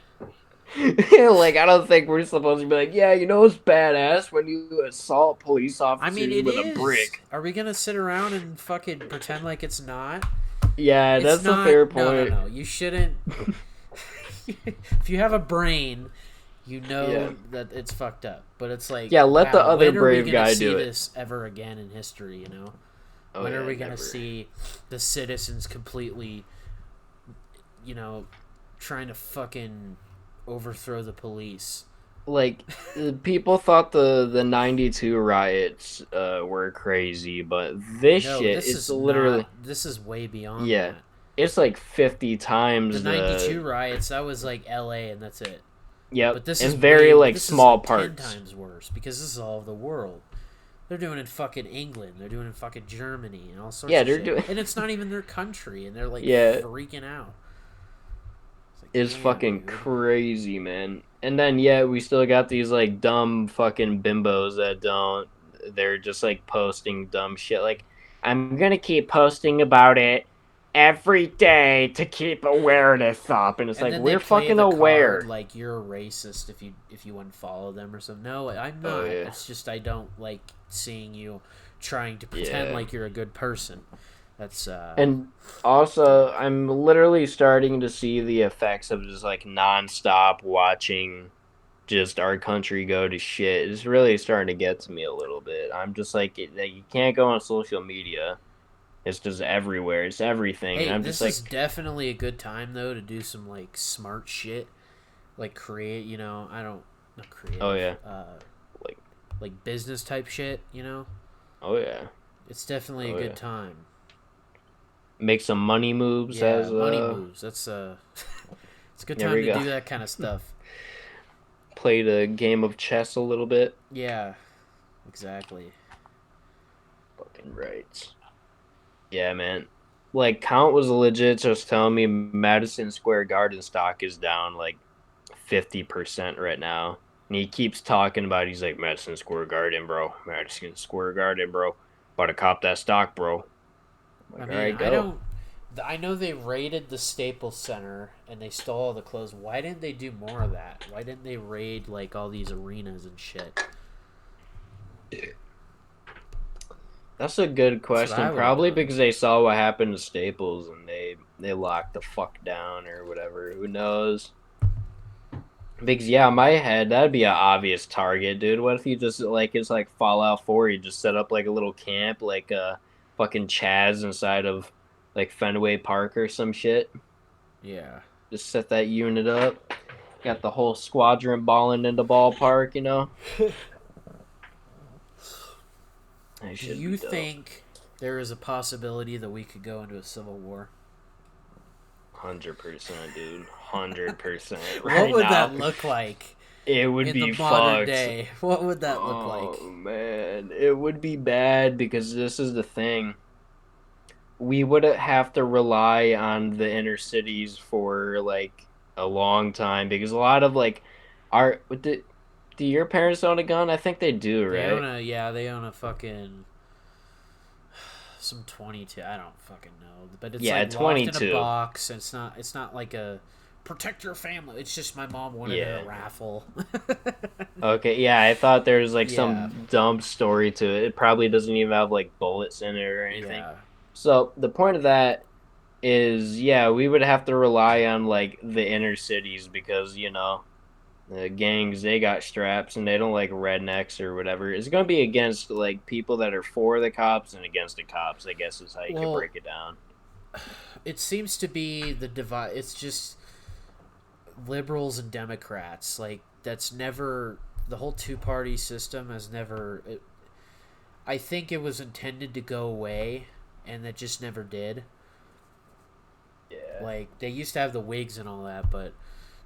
Like, I don't think we're supposed to be like, yeah, it's badass when you assault police officers with a brick. Are we gonna sit around and fucking pretend like it's not? Yeah, that's a fair point. No. You shouldn't. If you have a brain, you know that it's fucked up. But it's like, let the other brave guy do it. When are we gonna see this ever again in history? When are we gonna see the citizens completely, trying to fucking overthrow the police? Like, people thought the 92 riots were crazy, but this is literally... this is way beyond that. It's like 50 times the 92 riots, that was like LA and that's it. Yeah, but this is is very this small is like parts. 10 times worse because this is all over the world. They're doing it in fucking England. They're doing it in fucking Germany and all sorts of shit. And it's not even their country, and they're like freaking out. It's fucking crazy, man. And then we still got these like dumb fucking bimbos that they're just like posting dumb shit like, I'm gonna keep posting about it every day to keep awareness up, and it's And like then they we're play fucking the aware. card like you're a racist if you unfollow them or something. No, I'm Oh not. yeah, It's just I don't like seeing you trying to pretend yeah. like you're a good person. That's And also, I'm literally starting to see the effects of just like nonstop watching just our country go to shit. It's really starting to get to me a little bit. I'm just like you can't go on social media. It's just everywhere. It's everything. And hey, I'm just this is like, definitely a good time though to do some like smart shit, like create. You know, I don't not oh creative. yeah, like Like business type shit. You know, oh yeah, it's definitely a oh good yeah. time. Make some money moves Yeah, as money moves. That's it's a good there time we to go. do that kind of stuff. Played a game of chess a little bit. Yeah, exactly. Fucking right. Yeah, man. Like Count was legit just telling me Madison Square Garden stock is down like 50% right now. And he keeps talking about he's like Madison Square Garden, bro. Madison Square Garden, bro. About to cop that stock, bro. I'm I like, all mean, right, go. I know they raided the Staples Center and they stole all the clothes. Why didn't they do more of that? Why didn't they raid like all these arenas and shit? That's a good That's what I question. would have Probably done. because they saw what happened to Staples and they locked the fuck down or whatever. Who knows? Because yeah, in my head that'd be an obvious target, dude. What if you just like it's like Fallout 4, you just set up like a little camp, like fucking Chaz inside of like Fenway Park or some shit. Yeah. Just set that unit up. Got the whole squadron balling in the ballpark, you know? That Do should be you dope. think there is a possibility that we could go into a civil war? 100%, dude. 100% What right would now. that look like It would in the be modern fucked. day? What would that look like? Oh man, it would be bad because this is the thing. We would have to rely on the inner cities for like a long time because a lot of like our do your parents own a gun? I think they do, They own right? a yeah, they own a fucking some 22. I don't fucking know, but it's Yeah, like locked in a 22. box. And it's not like a protect your family. It's just my mom won it in a Yeah. raffle. Okay, yeah, I thought there was like Yeah, some dumb story to it. It probably doesn't even have like bullets in it or anything. yeah. So the point of that is, yeah, we would have to rely on like the inner cities because, you know, the gangs they got straps and they don't like rednecks or whatever. It's gonna be against like people that are for the cops and against the cops, I guess is how you could Well, break it down. it seems to be the divide. It's just liberals and Democrats. Like that's never the whole two party system has never. I think it was intended to go away, and that just never did. Yeah. Like they used to have the Whigs and all that, but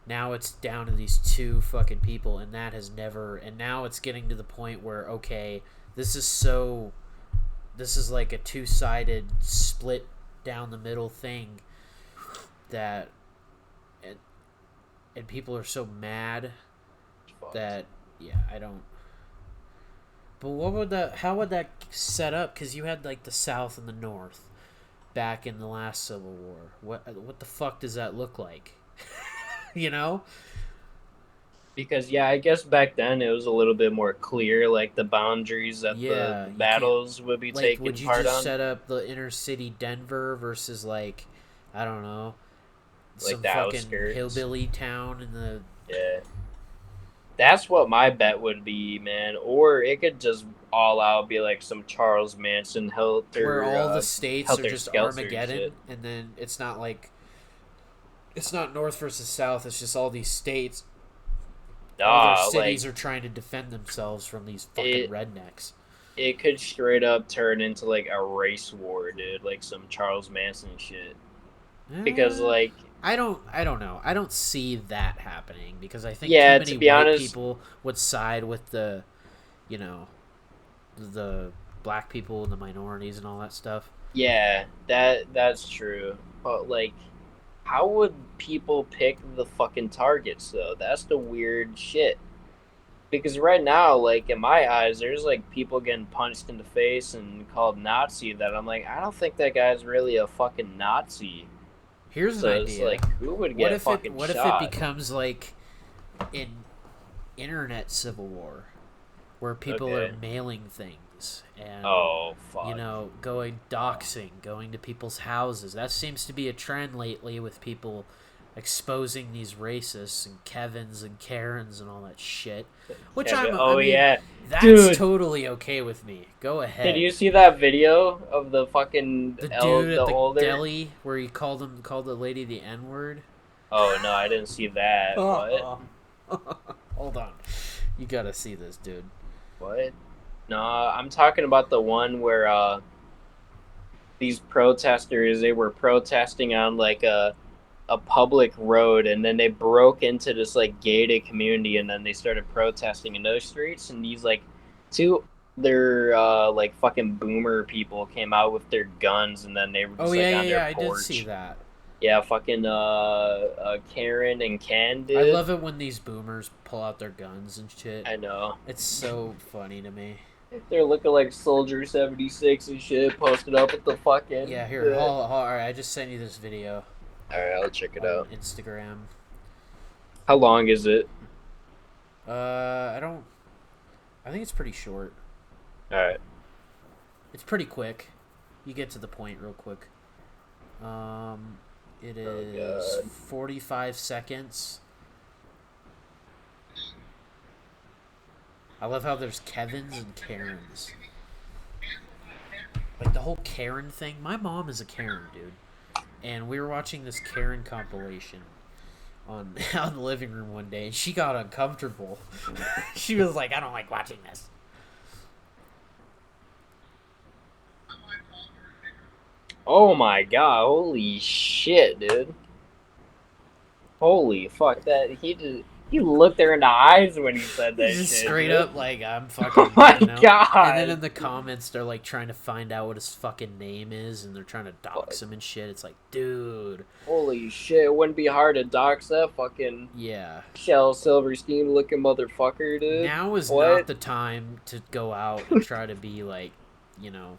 now it's down to these two fucking people, and that has never. And now it's getting to the point where okay, this is so. This is like a two sided split down the middle thing that, and, and people are so mad Fucked. that yeah, I don't. But what would that? How would that set up? Because you had like the South and the North back in the last Civil War. What the fuck does that look like? You know? Because yeah, I guess back then it was a little bit more clear, like the boundaries that Yeah, the you can't. battles would be Like, would taken you part just on, set up the inner city Denver versus like, I don't know, like some the fucking outskirts. hillbilly town in the Yeah, that's what my bet would be, man. Or it could just all out be like some Charles Manson where helter all the states are helter just skelter Armageddon, shit. and then it's not like it's not North versus South. It's just all these states, all their Nah, like cities are trying to defend themselves from these fucking it rednecks. it could straight up turn into like a race war, dude, like some Charles Manson shit. Because Eh, like I don't know. I don't see that happening because I think too yeah, to many be white honest, people would side with the, you know, the black people and the minorities and all that stuff. yeah, that's true. But like how would people pick the fucking targets though? That's the weird shit. Because right now, like in my eyes, there's like people getting punched in the face and called Nazi. That I'm like, I don't think that guy's really a fucking Nazi. Here's an So it's idea. like, who would get fucking What if it shot? becomes like an internet civil war where people Okay. are mailing things and Oh fuck. you know, going doxing, going to people's houses. That seems to be a trend lately with people exposing these racists and Kevins and Karens and all that shit. Which Kevin, I mean, yeah, that's dude. totally okay with me. Go ahead. Did you see that video of the fucking the dude the at the older? deli where he called the lady the N word? Oh no, I didn't see that. What? Hold on. You gotta see this, dude. What? No, I'm talking about the one where these protesters, they were protesting on like a public road, and then they broke into this like gated community, and then they started protesting in those streets, and these like two their like fucking boomer people came out with their guns, and then they were just on their I porch. did see that. Yeah, fucking Karen and Ken did. I love it when these boomers pull out their guns and shit. I know. It's so funny to me. They're looking like Soldier 76 and shit, posted up with the fucking... Yeah, here, alright, I just sent you this video. Alright, I'll check it out. Instagram. How long is it? I think it's pretty short. Alright. It's pretty quick. You get to the point real quick. It is 45 seconds. I love how there's Kevins and Karens. Like the whole Karen thing. My mom is a Karen, dude. And we were watching this Karen compilation on out in the living room one day, and she got uncomfortable. She was like, I don't like watching this. Oh my god, holy shit, dude. Holy fuck, that he looked her in the eyes when he said that Just shit. straight dude. up like, I'm fucking... Oh my you know? god. And then in the comments, they're like trying to find out what his fucking name is, and they're trying to dox him and shit. It's like, dude. Holy shit, it wouldn't be hard to dox that fucking Shel Silverstein looking motherfucker, dude. Now is not the time to go out and try to be like, you know,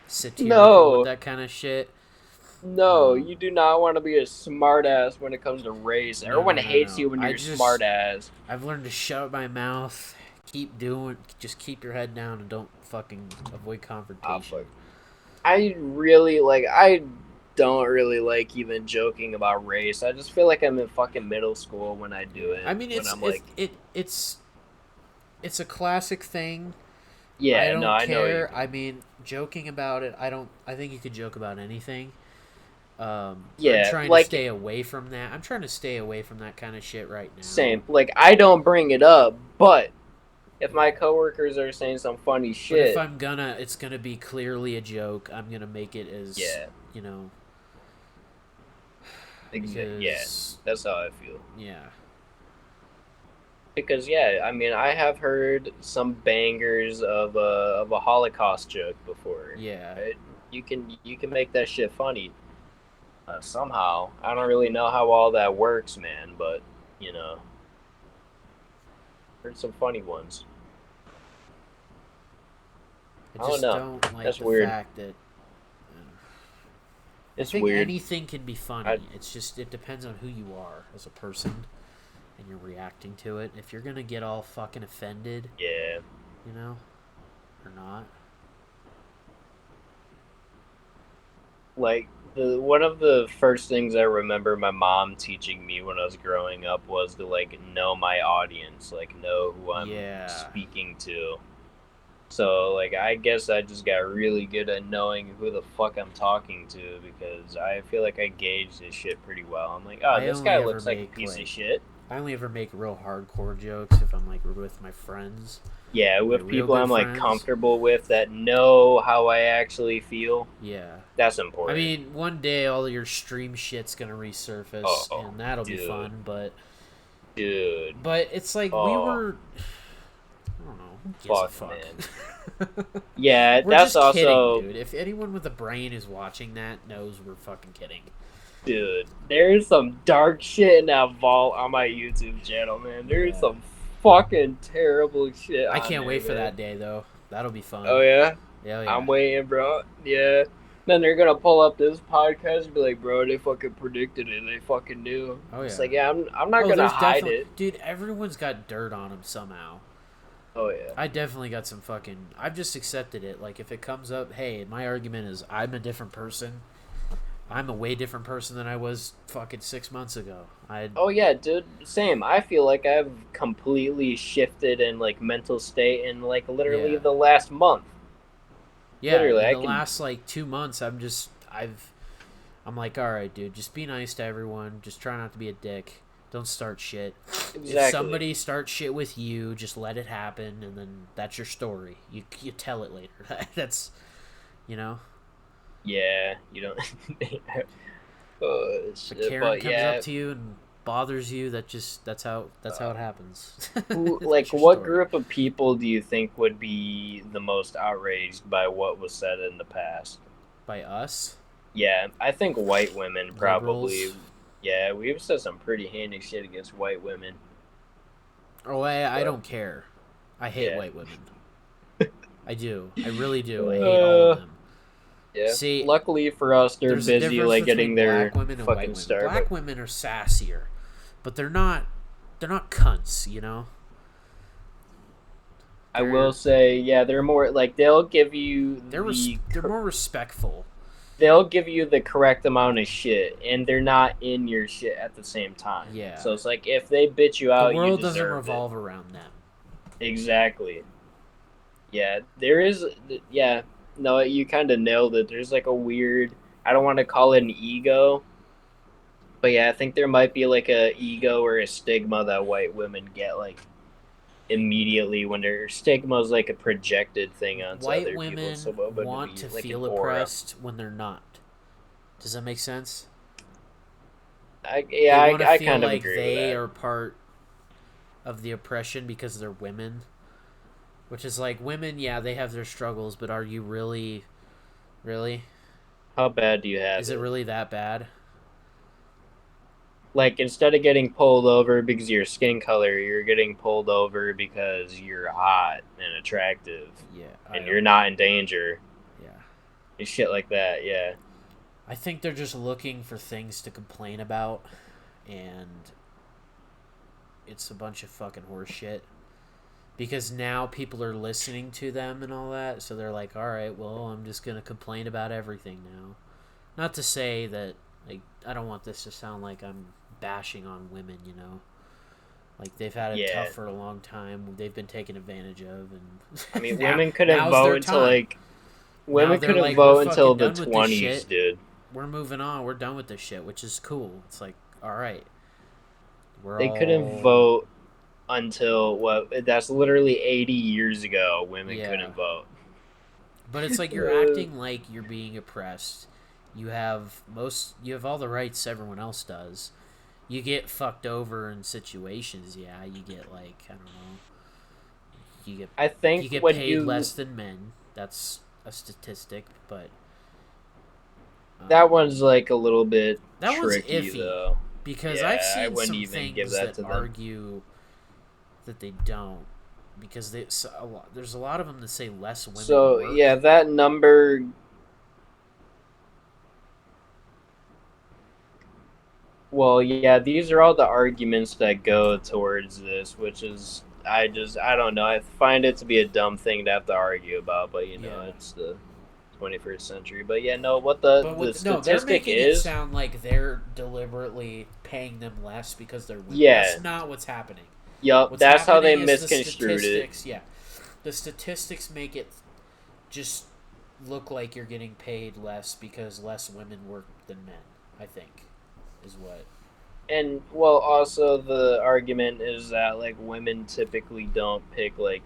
satirical with that kind of shit. No, you do not want to be a smartass when it comes to race. Everyone hates you when you're a smartass. I've learned to shut my mouth, just keep your head down and don't fucking avoid confrontation. I don't really like even joking about race. I just feel like I'm in fucking middle school when I do it. I mean, it's a classic thing. Yeah, I don't care. I know. I mean, joking about it, I think you could joke about anything. I'm trying to stay away from that. I'm trying to stay away from that kind of shit right now. Same. Like, I don't bring it up, but if my coworkers are saying some funny shit, but if it's gonna be clearly a joke. I'm gonna make it as you know. Yeah, that's how I feel. Yeah. Because I mean, I have heard some bangers of a Holocaust joke before. Yeah. Right? You can make that shit funny. Somehow, I don't really know how all that works, man. But you know, heard some funny ones. I just don't like That's the weird. fact that It's I think weird. anything can be funny. It's just it depends on who you are as a person, and you're reacting to it. If you're gonna get all fucking offended, you know, or not. Like one of the first things I remember my mom teaching me when I was growing up was to like know my audience, like know who I'm speaking to. So like I guess I just got really good at knowing who the fuck I'm talking to, because I feel like I gauge this shit pretty well. I'm like, oh, this guy looks like a piece of shit. I only ever make real hardcore jokes if I'm like with my friends. Yeah, with people I'm like comfortable with that know how I actually feel. Yeah. That's important. I mean, one day all your stream shit's gonna resurface, and that'll be fun, but... Dude. But it's like, we were... I don't know. Who gives a fuck? Man. Yeah, we're that's just also... kidding, dude. If anyone with a brain is watching that knows we're fucking kidding. Dude, there's some dark shit in that vault on my YouTube channel, man. There's some fucking terrible shit. I can't wait for that day though. That'll be fun. Oh yeah? Yeah, yeah. I'm waiting, bro. Yeah. Then they're gonna pull up this podcast and be like, bro, they fucking predicted it. They fucking knew. Oh yeah. It's like, yeah, I'm not gonna hide it. Dude, everyone's got dirt on them somehow. Oh yeah. I definitely got some fucking... I've just accepted it. Like, if it comes up, hey, my argument is I'm a different person. I'm a way different person than I was fucking 6 months ago. Oh yeah, dude. Same. I feel like I've completely shifted in like mental state in like literally the last month. Yeah, literally, in the last like 2 months, I'm like, all right, dude, just be nice to everyone. Just try not to be a dick. Don't start shit. Exactly. If somebody starts shit with you, just let it happen, and then that's your story. You tell it later. That's, you know. Yeah, you don't. If Karen comes up to you and bothers you, that's how it happens. Like, what group of people do you think would be the most outraged by what was said in the past? By us? Yeah, I think white women probably. Liberals. Yeah, we've said some pretty handy shit against white women. Oh, I don't care. I hate white women. I do. I really do. I hate all of them. Yeah. See, luckily for us, they're busy like getting their fucking start. Black women are sassier, but they're not cunts, you know. I will say, yeah, they're more like they'll give you. They're more respectful. They'll give you the correct amount of shit, and they're not in your shit at the same time. Yeah. So it's like if they bitch you out, the world you doesn't revolve around them. Exactly. Yeah, there is. Yeah, no, you kind of nailed it. There's like a weird. I don't want to call it an ego, but yeah, I think there might be like a ego or a stigma that white women get like immediately when their stigma is like a projected thing onto white other women people. So want to feel oppressed when they're not. Does that make sense? I kind of like agree they with that. are part of the oppression because they're women, which is like women. Yeah, they have their struggles, but are you really? How bad do you have? Is it really that bad? Like, instead of getting pulled over because of your skin color, you're getting pulled over because you're hot and attractive. Yeah. And you're not in danger. Yeah. And shit like that, yeah. I think they're just looking for things to complain about, and it's a bunch of fucking horse shit. Because now people are listening to them and all that, so they're like, alright, well, I'm just gonna complain about everything now. Not to say that, like, I don't want this to sound like I'm bashing on women, you know. Like, they've had it tough for a long time. They've been taken advantage of, and I mean, women couldn't vote until like women couldn't vote until the 20s, dude. We're moving on. We're done with this shit, which is cool. It's like, all right. They couldn't vote until that's literally 80 years ago. Women couldn't vote. But it's like you're acting like you're being oppressed. You have all the rights everyone else does. You get fucked over in situations, yeah. You get like, I don't know. You get paid less than men. That's a statistic, but that one's like a little bit tricky, one's iffy, though. Because I've seen some things that argue that they don't, because there's a lot of them that say less women. So work. Yeah, that number. Well, yeah, these are all the arguments that go towards this, which is I don't know. I find it to be a dumb thing to have to argue about, but it's the 21st century. But yeah, no, the statistic they're making is it sound like they're deliberately paying them less because they're women. Yeah. That's not what's happening. Yup, that's how they misconstrued it. Yeah, the statistics make it just look like you're getting paid less because less women work than men, I think, is what. And, well, also the argument is that, like, women typically don't pick, like,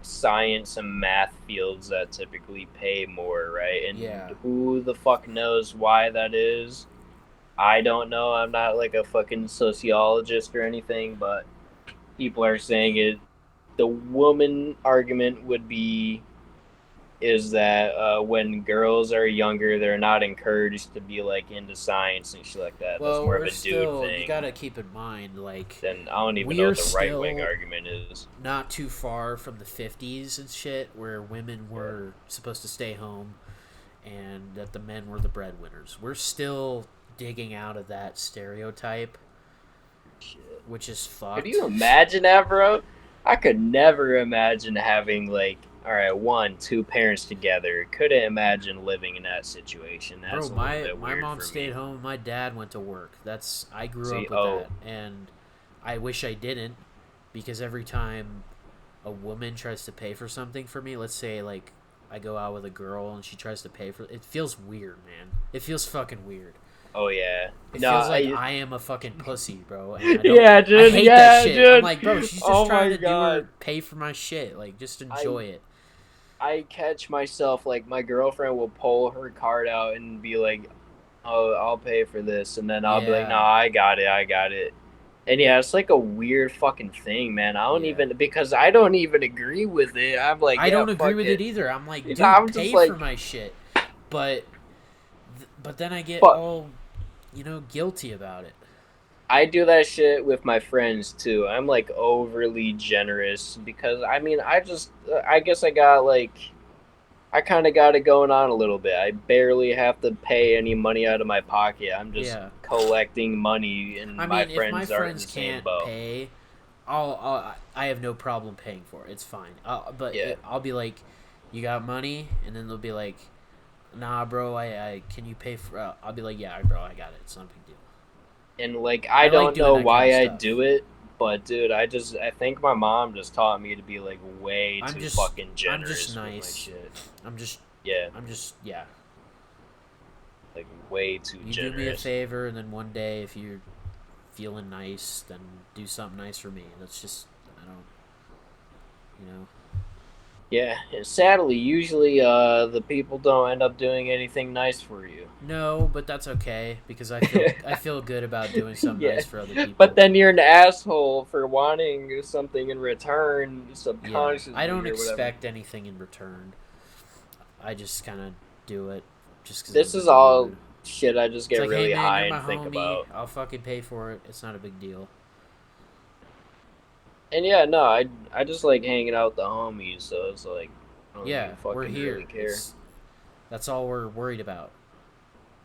science and math fields that typically pay more, right? And who the fuck knows why that is? I don't know. I'm not, like, a fucking sociologist or anything, but people are saying it. The woman argument would be is that when girls are younger, they're not encouraged to be like into science and shit like that. That's Well, more of we're a dude still. You thing. gotta keep in mind, like, Then I don't even know we're what the right wing still argument is. not too far from the 50s and shit, where women were supposed to stay home and that the men were the breadwinners. We're still digging out of that stereotype, Shit. which is Could fucked. you imagine that, bro? I could never imagine having like, all right, one, two parents together. Couldn't imagine living in that situation. That's Bro, a little my bit my weird mom for stayed me. home. My dad went to work. I grew See, up with oh, that, and I wish I didn't, because every time a woman tries to pay for something for me, let's say like I go out with a girl and she tries to pay for it, feels weird, man. It feels fucking weird. oh yeah. It No, feels like I am a fucking pussy, bro, and yeah, I dude. hate that Yeah, shit. I'm dude. like, bro, she's just Oh trying my to do god. her pay for my shit. Like, just I enjoy it. I catch myself like my girlfriend will pull her card out and be like, "Oh, I'll pay for this," and then I'll be like, "No, Yeah, I got it, I got it." And yeah, it's like a weird fucking thing, man. I don't yeah. even because I don't even agree with it. I'm like, I yeah, don't agree fuck with it it. either. I'm like, You know, dude, I'm just pay for like, my shit. But but then I get fuck. all, guilty about it. I do that shit with my friends too. I'm like overly generous because I mean, I guess I got like I kind of got it going on a little bit. I barely have to pay any money out of my pocket. I'm just Yeah. collecting money, and I my mean, if my friends are in friends the same can't boat. pay, I have no problem paying for it. It's fine. Yeah, I'll be like, you got money, and then they'll be like, nah, bro, I can you pay for? I'll be like, yeah, bro, I got it. It's not a big deal. and like I I like don't doing know that kind of why I stuff. do it, but dude, I think my mom just taught me to be like way I'm too just, fucking I'm just generous with my nice. shit. I'm just, Yeah, yeah. like way too You do me a generous. favor, and then one day, if you're feeling nice, then do something nice for me. That's just, I don't, you know. Yeah, and sadly, usually the people don't end up doing anything nice for you. No, but that's okay because I feel good about doing something Yeah, nice for other but people. then you're an asshole for wanting something in return Yeah, I subconsciously don't or whatever. expect anything in return. I just kind of do it just because I'm This is in the all mood. shit I just It's get like, hey really man, high you're my and think homie. about. I'll fucking pay for it. It's not a big deal. And yeah, no, I just like hanging out with the homies, so it's like I don't Yeah, even we're fucking really here. care. That's all we're worried about.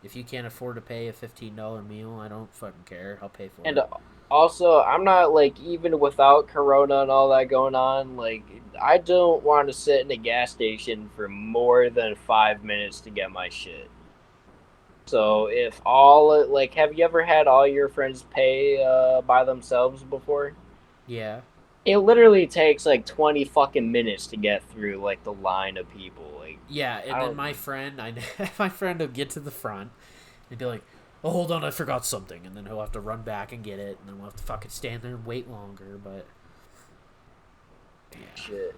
If you can't afford to pay a $15 meal, I don't fucking care. I'll pay for And it. also, I'm not like even without Corona and all that going on, like I don't want to sit in a gas station for more than 5 minutes to get my shit. So if all like, have you ever had all your friends pay by themselves before? Yeah. It literally takes like 20 fucking minutes to get through like the line of people. Like Yeah, I and then don't. my friend will get to the front and be like, "Oh, hold on, I forgot something," and then he'll have to run back and get it, and then we'll have to fucking stand there and wait longer. But yeah, Shit.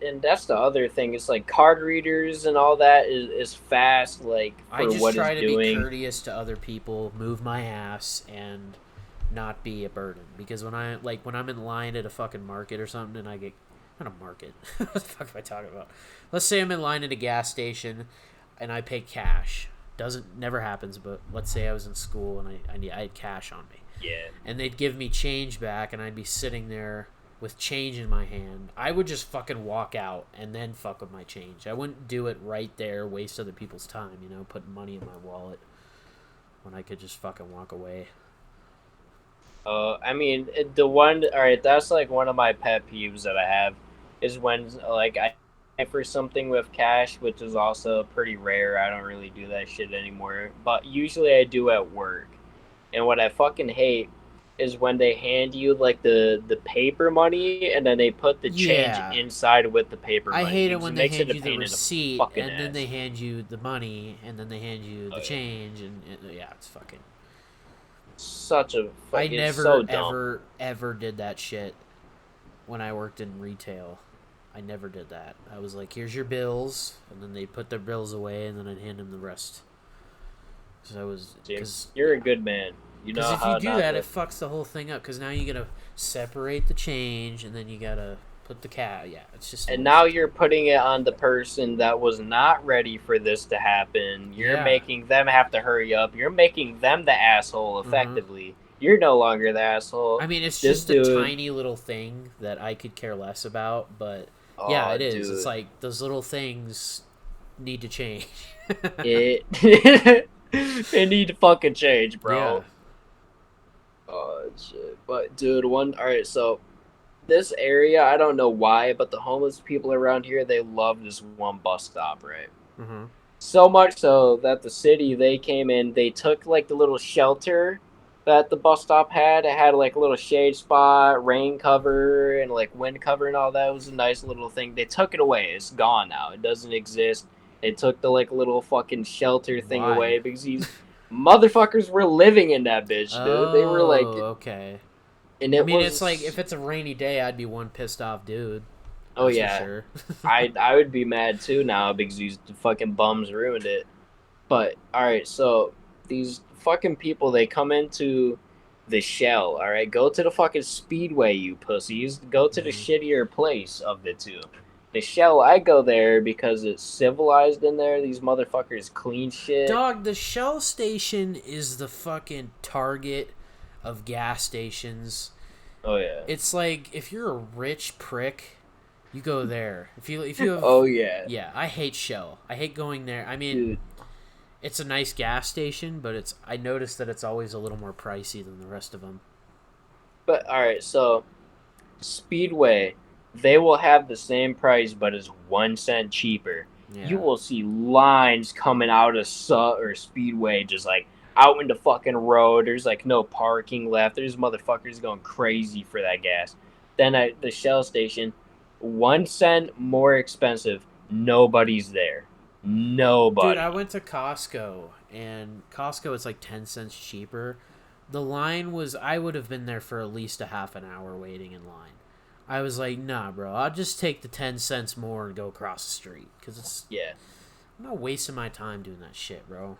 And that's the other thing. It's like card readers and all that is fast, like I for just what it's try to be doing. courteous to other people, move my ass, and not be a burden. Because when I'm in line at a fucking market or something, and I get not a market, what the fuck am I talking about? Let's say I'm in line at a gas station, and I pay cash. Doesn't never happens, but let's say I was in school and I had cash on me, Yeah, and they'd give me change back, and I'd be sitting there with change in my hand. I would just fucking walk out and then fuck with my change. I wouldn't do it right there, waste other people's time, putting money in my wallet when I could just fucking walk away. I mean, the one, all right, that's like one of my pet peeves that I have is when like I pay for something with cash, which is also pretty rare. I don't really do that shit anymore, but usually I do at work. And what I fucking hate is when they hand you like the paper money and then they put the change Yeah. inside with the paper I money hate it because when it they makes it hand a you the pain in the receipt fucking and then they ass. hand you the money and then they hand you Oh the yeah, change and yeah, it's fucking. such a I fuck. It's so never dumb. ever ever did that shit when I worked in retail. I never did that. I was like, "Here's your bills," and then they put their bills away, and then I'd hand them the rest. Because I was, See, because you're a yeah, good man. You because know if you how do not that, it to. fucks the whole thing up. Because now you gotta separate the change, and then you gotta Put the cat. Yeah, it's just. And now you're putting it on the person that was not ready for this to happen. You're making them have to hurry up. You're making them the asshole, effectively. You're no longer the asshole. I mean, it's just a tiny little thing that I could care less about, but yeah, it is. Dude. It's like those little things need to change. It need to fucking change, bro. Yeah. Oh shit! But dude, alright, so this area, I don't know why, but the homeless people around here, they love this one bus stop, right? So much so that the city, they came in, they took like the little shelter that the bus stop had. It had like a little shade spot, rain cover, and like wind cover and all that. It was a nice little thing. They took it away. It's gone now. It doesn't exist. They took the like little fucking shelter thing away because these motherfuckers were living in that bitch, dude. They were like, okay. And it's like if it's a rainy day, I'd be one pissed off dude. Oh yeah, sure. I would be mad too now because these fucking bums ruined it. But all right, so these fucking people, they come into the Shell. All right, go to the fucking Speedway, you pussies. Go to the shittier place of the two. The Shell, I go there because it's civilized in there. These motherfuckers clean shit. Dog, the Shell station is the fucking Target of gas stations. Oh yeah. It's like if you're a rich prick, you go there. If you have Oh yeah. Yeah, I hate Shell. I hate going there. I mean, dude, it's a nice gas station, but I noticed that it's always a little more pricey than the rest of them. But all right, so Speedway, they will have the same price but it's 1 cent cheaper. Yeah. You will see lines coming out of Speedway just like out in the fucking road. There's like no parking left. There's motherfuckers going crazy for that gas. Then at the Shell station, 1 cent more expensive. Nobody's there. Nobody. Dude, I went to Costco, and Costco is like 10 cents cheaper. The line was, I would have been there for at least a half an hour waiting in line. I was like, nah, bro, I'll just take the 10 cents more and go across the street. Because it's, I'm not wasting my time doing that shit, bro.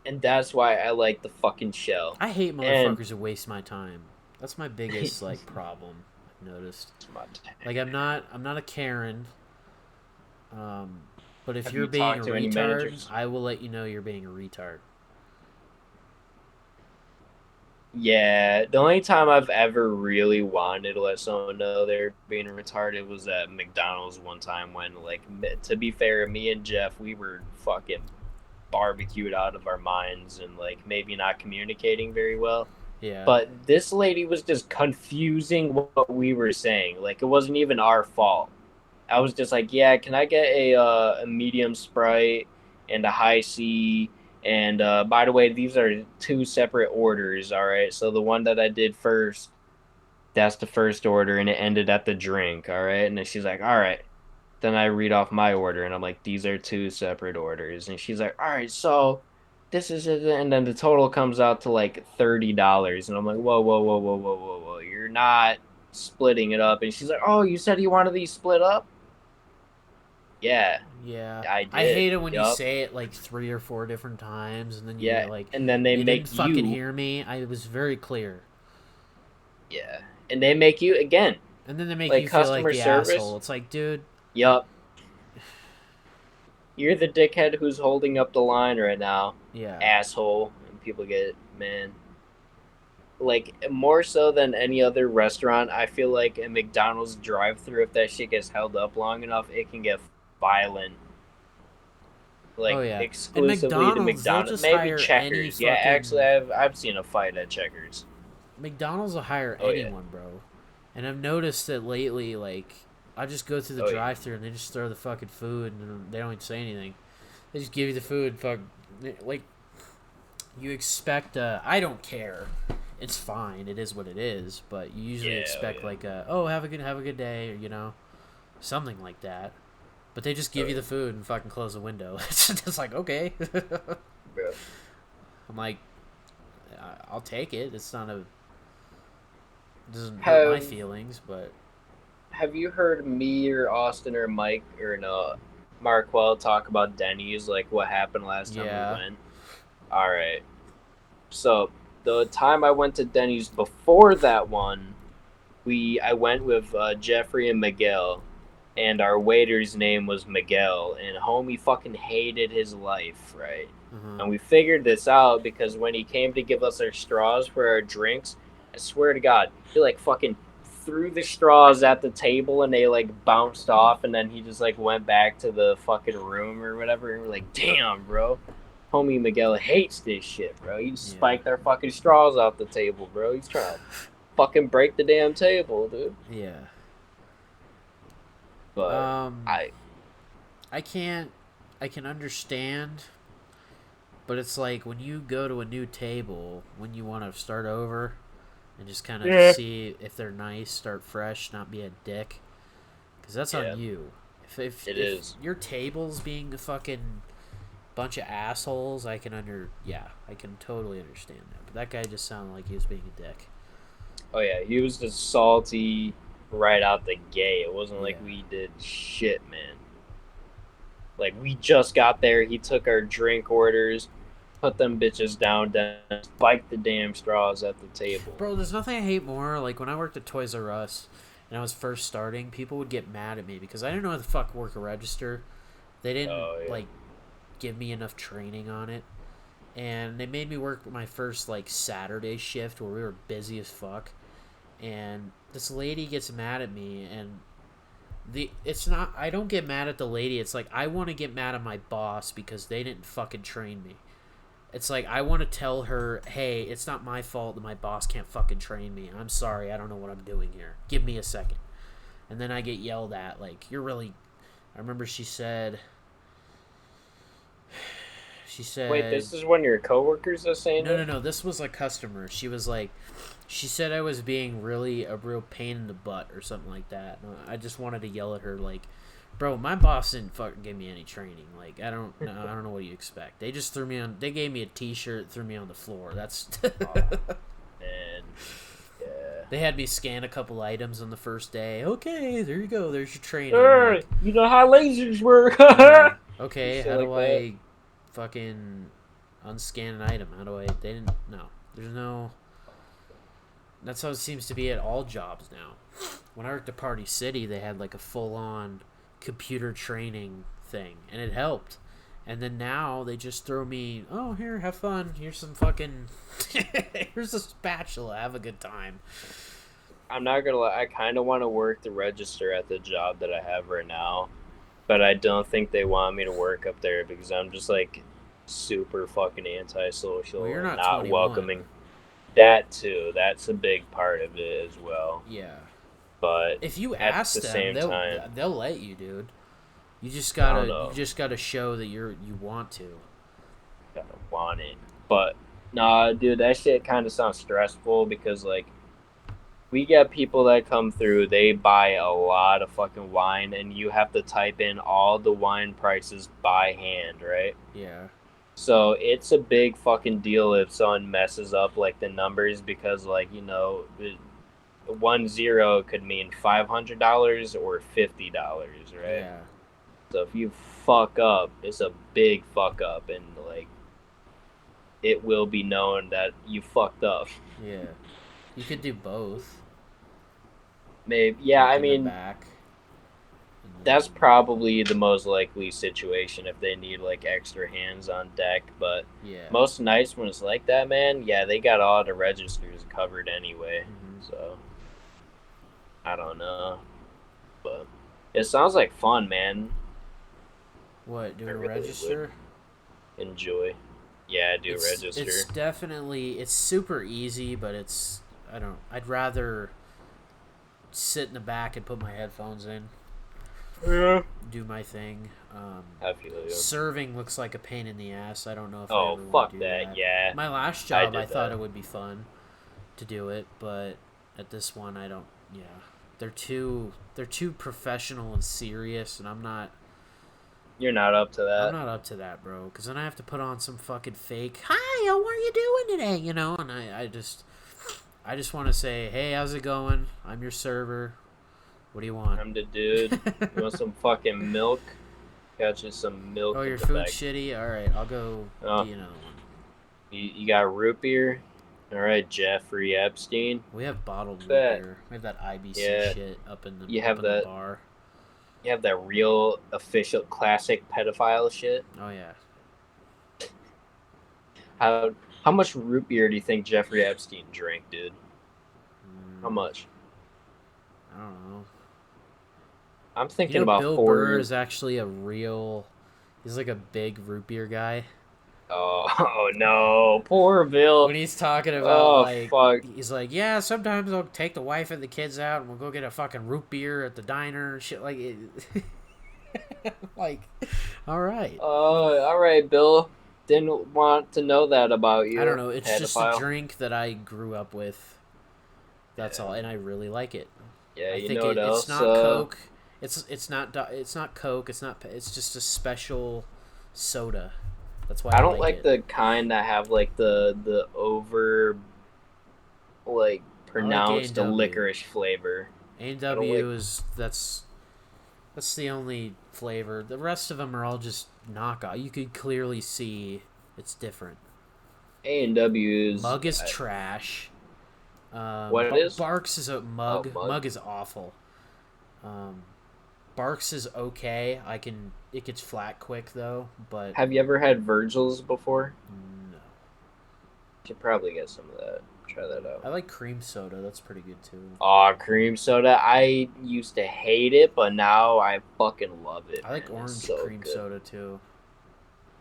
And that's why I like the fucking Shell. I hate motherfuckers who waste my time. That's my biggest like problem I've noticed. Like I'm not a Karen. But if you're being a retard, I will let you know you're being a retard. Yeah, the only time I've ever really wanted to let someone know they're being retarded was at McDonald's one time when, like, to be fair, me and Jeff, we were fucking barbecued out of our minds and like maybe not communicating very well. Yeah. But this lady was just confusing what we were saying. Like it wasn't even our fault. I was just like, yeah, can I get a medium Sprite and a high C? And by the way, these are 2 separate orders. All right. So the one that I did first, that's the first order, and it ended at the drink. All right. And then she's like, all right. Then I read off my order, and I'm like, these are 2 separate orders. And she's like, all right, so this is it. And then the total comes out to like $30. And I'm like, whoa. You're not splitting it up. And she's like, oh, you said you wanted these split up? Yeah. Yeah. I did. I hate it when you say it like 3 or 4 different times, and then you like, and then they make didn't fucking hear me. I was very clear. Yeah. And they make you, again. And then they make like you feel like the asshole. It's like, dude. Yup. You're the dickhead who's holding up the line right now. Yeah. Asshole. And people get, man. Like, more so than any other restaurant, I feel like a McDonald's drive-thru, if that shit gets held up long enough, it can get violent. Like, exclusively to McDonald's. Maybe Checkers. Yeah, actually, I've seen a fight at Checkers. McDonald's will hire anyone, bro. And I've noticed that lately, like, I just go through the drive-thru and they just throw the fucking food and they don't even say anything. They just give you the food. Fuck, like, you expect I don't care. It's fine. It is what it is. But you usually expect like have a good day, or, you know, something like that. But they just give you the food and fucking close the window. It's just like, okay. I'm like, I'll take it. It's not it doesn't hurt my feelings, but. Have you heard me or Austin or Mike or no, Marquel talk about Denny's, like what happened last time we went? All right. So the time I went to Denny's before that one I went with Jeffrey and Miguel, and our waiter's name was Miguel, and homie fucking hated his life, right? And we figured this out because when he came to give us our straws for our drinks, I swear to God, he like fucking threw the straws at the table and they like bounced off, and then he just like went back to the fucking room or whatever. And we're like, damn, bro. Homie Miguel hates this shit, bro. He spiked our fucking straws off the table, bro. He's trying to fucking break the damn table, dude. Yeah. But I can understand, but it's like when you go to a new table, when you want to start over and just kind of see if they're nice, start fresh, not be a dick, because that's on you. If your table's being a fucking bunch of assholes, I can totally understand that. But that guy just sounded like he was being a dick. Oh yeah, he was just salty right out the gate. It wasn't like we did shit, man. Like, we just got there, he took our drink orders, put them bitches down, then spiked the damn straws at the table. Bro, there's nothing I hate more. Like, when I worked at Toys R Us and I was first starting, people would get mad at me because I didn't know how the fuck work a register. They didn't, like, give me enough training on it. And they made me work my first, like, Saturday shift where we were busy as fuck. And this lady gets mad at me, and I don't get mad at the lady. It's like, I want to get mad at my boss because they didn't fucking train me. It's like, I want to tell her, hey, it's not my fault that my boss can't fucking train me. I'm sorry, I don't know what I'm doing here. Give me a second. And then I get yelled at, like, you're really... I remember she said... Wait, this is one of your coworkers are saying No, this was a customer. She was like... She said I was being a real pain in the butt or something like that. And I just wanted to yell at her, like, bro, my boss didn't fucking give me any training. Like, I don't know what you expect. They just they gave me a t-shirt, threw me on the floor. That's... Man. Yeah. They had me scan a couple items on the first day. Okay, there you go. There's your training. Like, you know how lasers work. Okay, how do I fucking unscan an item? They didn't... No. There's no... That's how it seems to be at all jobs now. When I worked at Party City, they had like a full-on computer training thing, and it helped. And then now they just throw me, oh, here, have fun. Here's some fucking... Here's a spatula. Have a good time. I'm not gonna lie. I kind of want to work the register at the job that I have right now, but I don't think they want me to work up there because I'm just like super fucking antisocial Well, you're and not not welcoming. That too. That's a big part of it as well. Yeah. But if you ask them, they'll let you, dude. You just gotta show that you want to. Gotta want it. But nah, dude, that shit kind of sounds stressful because like we get people that come through, they buy a lot of fucking wine, and you have to type in all the wine prices by hand, right? Yeah. So it's a big fucking deal if someone messes up like the numbers because, like, you know, 10 could mean $500 or $50, right? Yeah. So if you fuck up, it's a big fuck up, and like it will be known that you fucked up. Yeah. You could do both. Maybe, yeah. I mean, back. That's probably the most likely situation if they need like extra hands on deck. But most nights when it's like that, man, yeah, they got all the registers covered anyway. Mm-hmm. So I don't know, but it sounds like fun, man. What, doing a register? Enjoy. Yeah, register. It's definitely, it's super easy, but I'd rather sit in the back and put my headphones in. Yeah. Do my thing. I feel you. Serving looks like a pain in the ass. I don't know if I ever fuck would do that. Yeah. My last job, I thought it would be fun to do it, but at this one, I don't. Yeah, they're too professional and serious, and I'm not. You're not up to that. I'm not up to that, bro. Because then I have to put on some fucking fake. Hi, how are you doing today? You know, and I just want to say, hey, how's it going? I'm your server. What do you want? I'm the dude. You want some fucking milk? Got you some milk. Oh, your food's shitty? Alright, I'll go get another one. You got root beer? All right, Jeffrey Epstein. We have bottled root That beer. We have that IBC yeah, shit up in you up have in the that. bar. You have that real official classic pedophile shit. Oh yeah. How how much root beer do you think Jeffrey Epstein drank, dude? How Mm, much? I don't know. I'm You thinking know, about Bill Burr 4 years. is actually a real. He's like a big root beer guy. Oh, oh no, poor Bill. When he's talking about Oh like, fuck. he's like, yeah, sometimes I'll take the wife and the kids out, and we'll go get a fucking root beer at the diner and shit like it. Like, all right. All right, Bill. Didn't want to know that about I don't you, know. It's just a pedophile. drink that I grew up with. That's all, Yeah, and I really like it. yeah. I You think know what it's else? not Coke. It's not Coke. It's just a special soda. That's why I I don't like like it. the kind that have like the over like I like A pronounced and the W. licorice flavor. A and I don't like W is that's the only flavor. The rest of them are all just knockoff. You could clearly see it's different. A&W's. Mug is trash. What it is? Barks is a Oh, mug. mug. Mug is awful. Um, Barks is okay. It gets flat quick though, but Have you ever had Virgil's before? no. Should probably get some of that. Try that I out. like cream soda. That's pretty good too. Aw, cream soda. I used to hate it, but now I fucking love it, I like man. It's orange so cream good. soda too.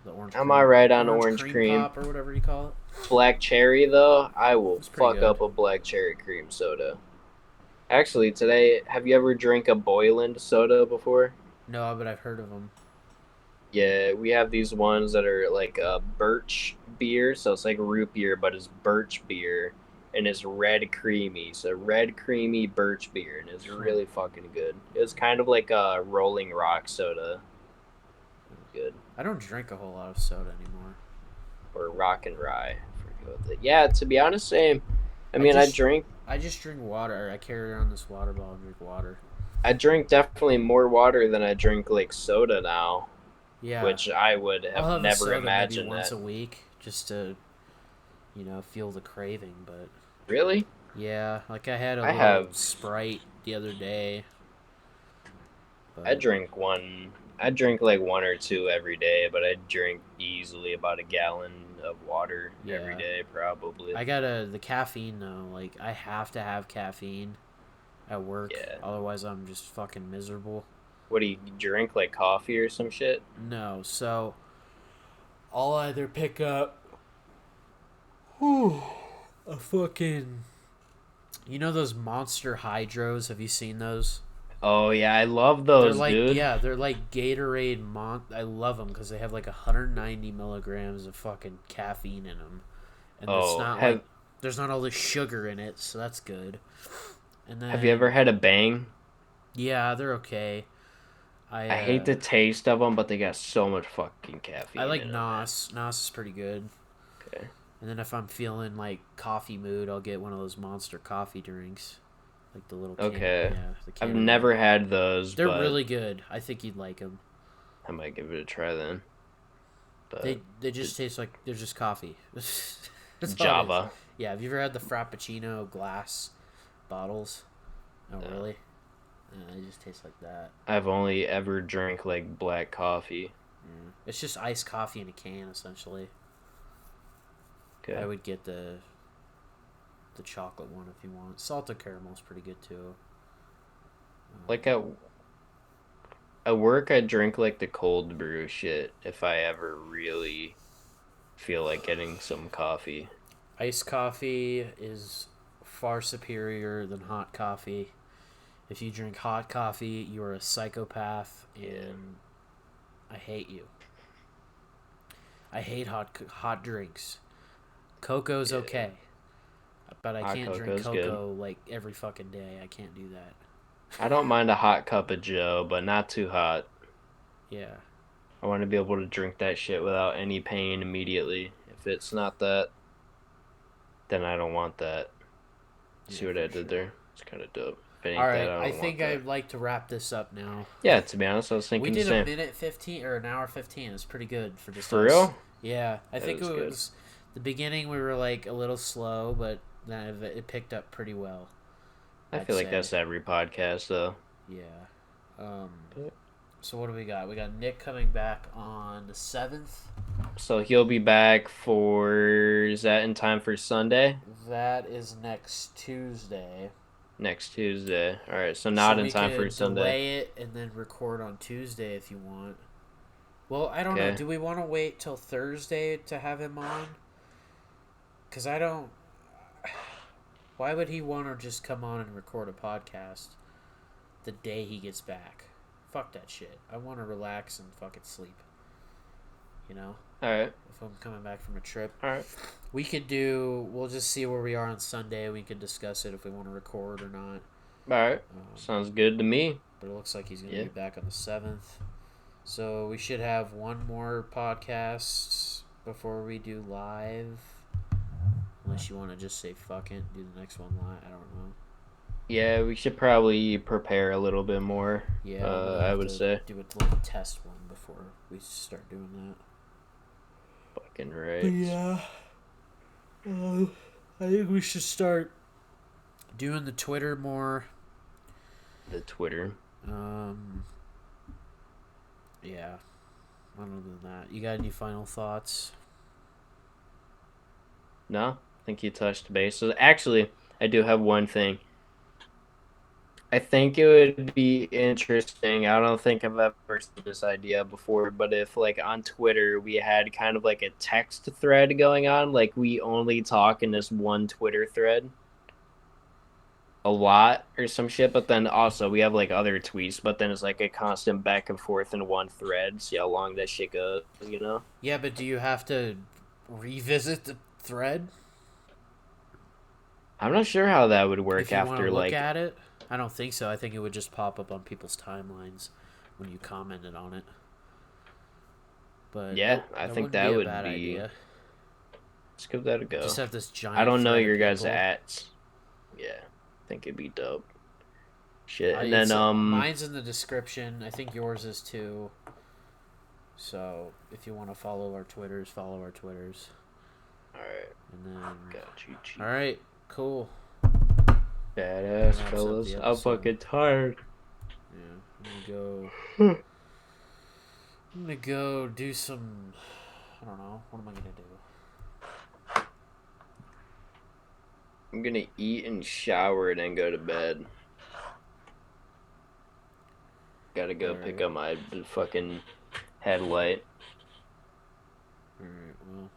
The I'm alright on orange orange cream cream. pop or whatever you call it. Black cherry, though, I will It's pretty fuck good. up a black cherry cream soda. Actually, today, have you ever drank a Boyland soda before? No, but I've heard of them. Yeah, we have these ones that are like a birch beer, so it's like root beer, but it's birch beer, and it's red creamy. So red creamy birch beer, and it's really fucking good. It's kind of like a Rolling Rock soda. Good. I don't drink a whole lot of soda anymore. Or Rock and Rye. I forget what yeah, to be honest, same. I I mean, just drink I just drink water. I carry around this water bottle and drink water. I drink definitely more water than I drink like soda now, Yeah, which I would I'll have have a never soda maybe imagined once that. a week just to, feel the craving. But Really? yeah, like I had a I little have Sprite the other day. I But drink one. I drink like one or two every day, but I drink easily about a gallon of water every yeah, day, probably. I gotta the caffeine though. Like I have to have caffeine at work, Yeah. otherwise I'm just fucking miserable. What do you drink? Like coffee or some shit? No, so I'll either pick up a fucking, those Monster Hydros. Have you seen those? Oh yeah, I love those, dude. They're like Gatorade I love them because they have like 190 milligrams of fucking caffeine in them, and it's Oh, not like there's not all the sugar in it, so that's good. And then have you ever had a Bang? yeah, they're okay. I hate the taste of them, but they got so much fucking caffeine I like in them, man. Nos. Nos is pretty good. Okay. And then if I'm feeling like coffee mood, I'll get one of those Monster coffee drinks, like the little Okay. the I've can. never had those, They're but really good. I think you'd like them. I might give it a try then. But They just taste like they're just coffee. That's all it is. Java. Yeah, have you ever had the Frappuccino glass bottles? Oh, No. really? They just taste like that. I've only ever drank like black coffee. It's just iced coffee in a can, essentially. Okay. I would get the chocolate one if you want. Salted caramel's pretty good too. Like at work, I drink like the cold brew shit if I ever really feel like getting some coffee. Iced coffee is far superior than hot coffee. If you drink hot coffee, you are a psychopath, and I hate you. I hate hot drinks. Cocoa's Yeah. okay, but I Hot can't drink cocoa's cocoa like every fucking day. I can't do that. I don't mind a hot cup of Joe, but not too hot. Yeah. I want to be able to drink that shit without any pain immediately. If it's not that, then I don't want that. See Yeah, what for I did sure. there? It's kind of dope. If it ain't All that, right, I don't I want think that. I'd like to wrap this up now. Yeah, to be honest, I was We thinking the did a same. minute 15 or an hour 15. It's pretty good for just For us. real? Yeah, I That think was it good. was The beginning we were like a little slow, but then it picked up pretty well. I feel like that's every podcast though. Yeah. So what do we got? We got Nick coming back on the 7th. So he'll be back is that in time for Sunday? That is next Tuesday. Next Tuesday. All right, so not in time for Sunday. Delay it and then record on Tuesday if you want. Well, I don't know. Do we want to wait till Thursday to have him on? Because I don't... Why would he want to just come on and record a podcast the day he gets back? Fuck that shit. I want to relax and fucking sleep. You know? Alright. If I'm coming back from a trip. Alright. We'll just see where we are on Sunday. We can discuss it if we want to record or not. Alright. Sounds good to me. But it looks like he's going to be back on the 7th. So we should have one more podcast before we do live. Unless you want to just say fuck it, do the next one live. I don't know. Yeah, we should probably prepare a little bit more. Yeah, I would say. Do a little test one before we start doing that. Fucking right. But yeah. I think we should start doing the Twitter more. The Twitter. Yeah. Other than that, you got any final thoughts? No, I think you touched base. So actually, I do have one thing. I think it would be interesting. I don't think I've ever seen this idea before, but if like on Twitter we had kind of like a text thread going on, like we only talk in this one Twitter thread a lot or some shit, but then also we have like other tweets, but then it's like a constant back and forth in one thread. See how long that shit goes, you know? Yeah, but do you have to revisit the thread? I'm not sure how that would work if you after look at it. I don't think so. I think it would just pop up on people's timelines when you commented on it. But yeah, I think that would be. Idea. Let's give that a go. Just have this giant. I don't know your guys' ats. Yeah, I think it'd be dope. Shit, and then mine's in the description. I think yours is too. So if you want to follow our Twitters, follow our Twitters. All right. And then. Got you. All right. Cool. Badass fellas. I'm fucking tired. Yeah, I'm gonna go do some. I don't know. What am I gonna do? I'm gonna eat and shower and then go to bed. Gotta go pick up my fucking headlight. Alright, well.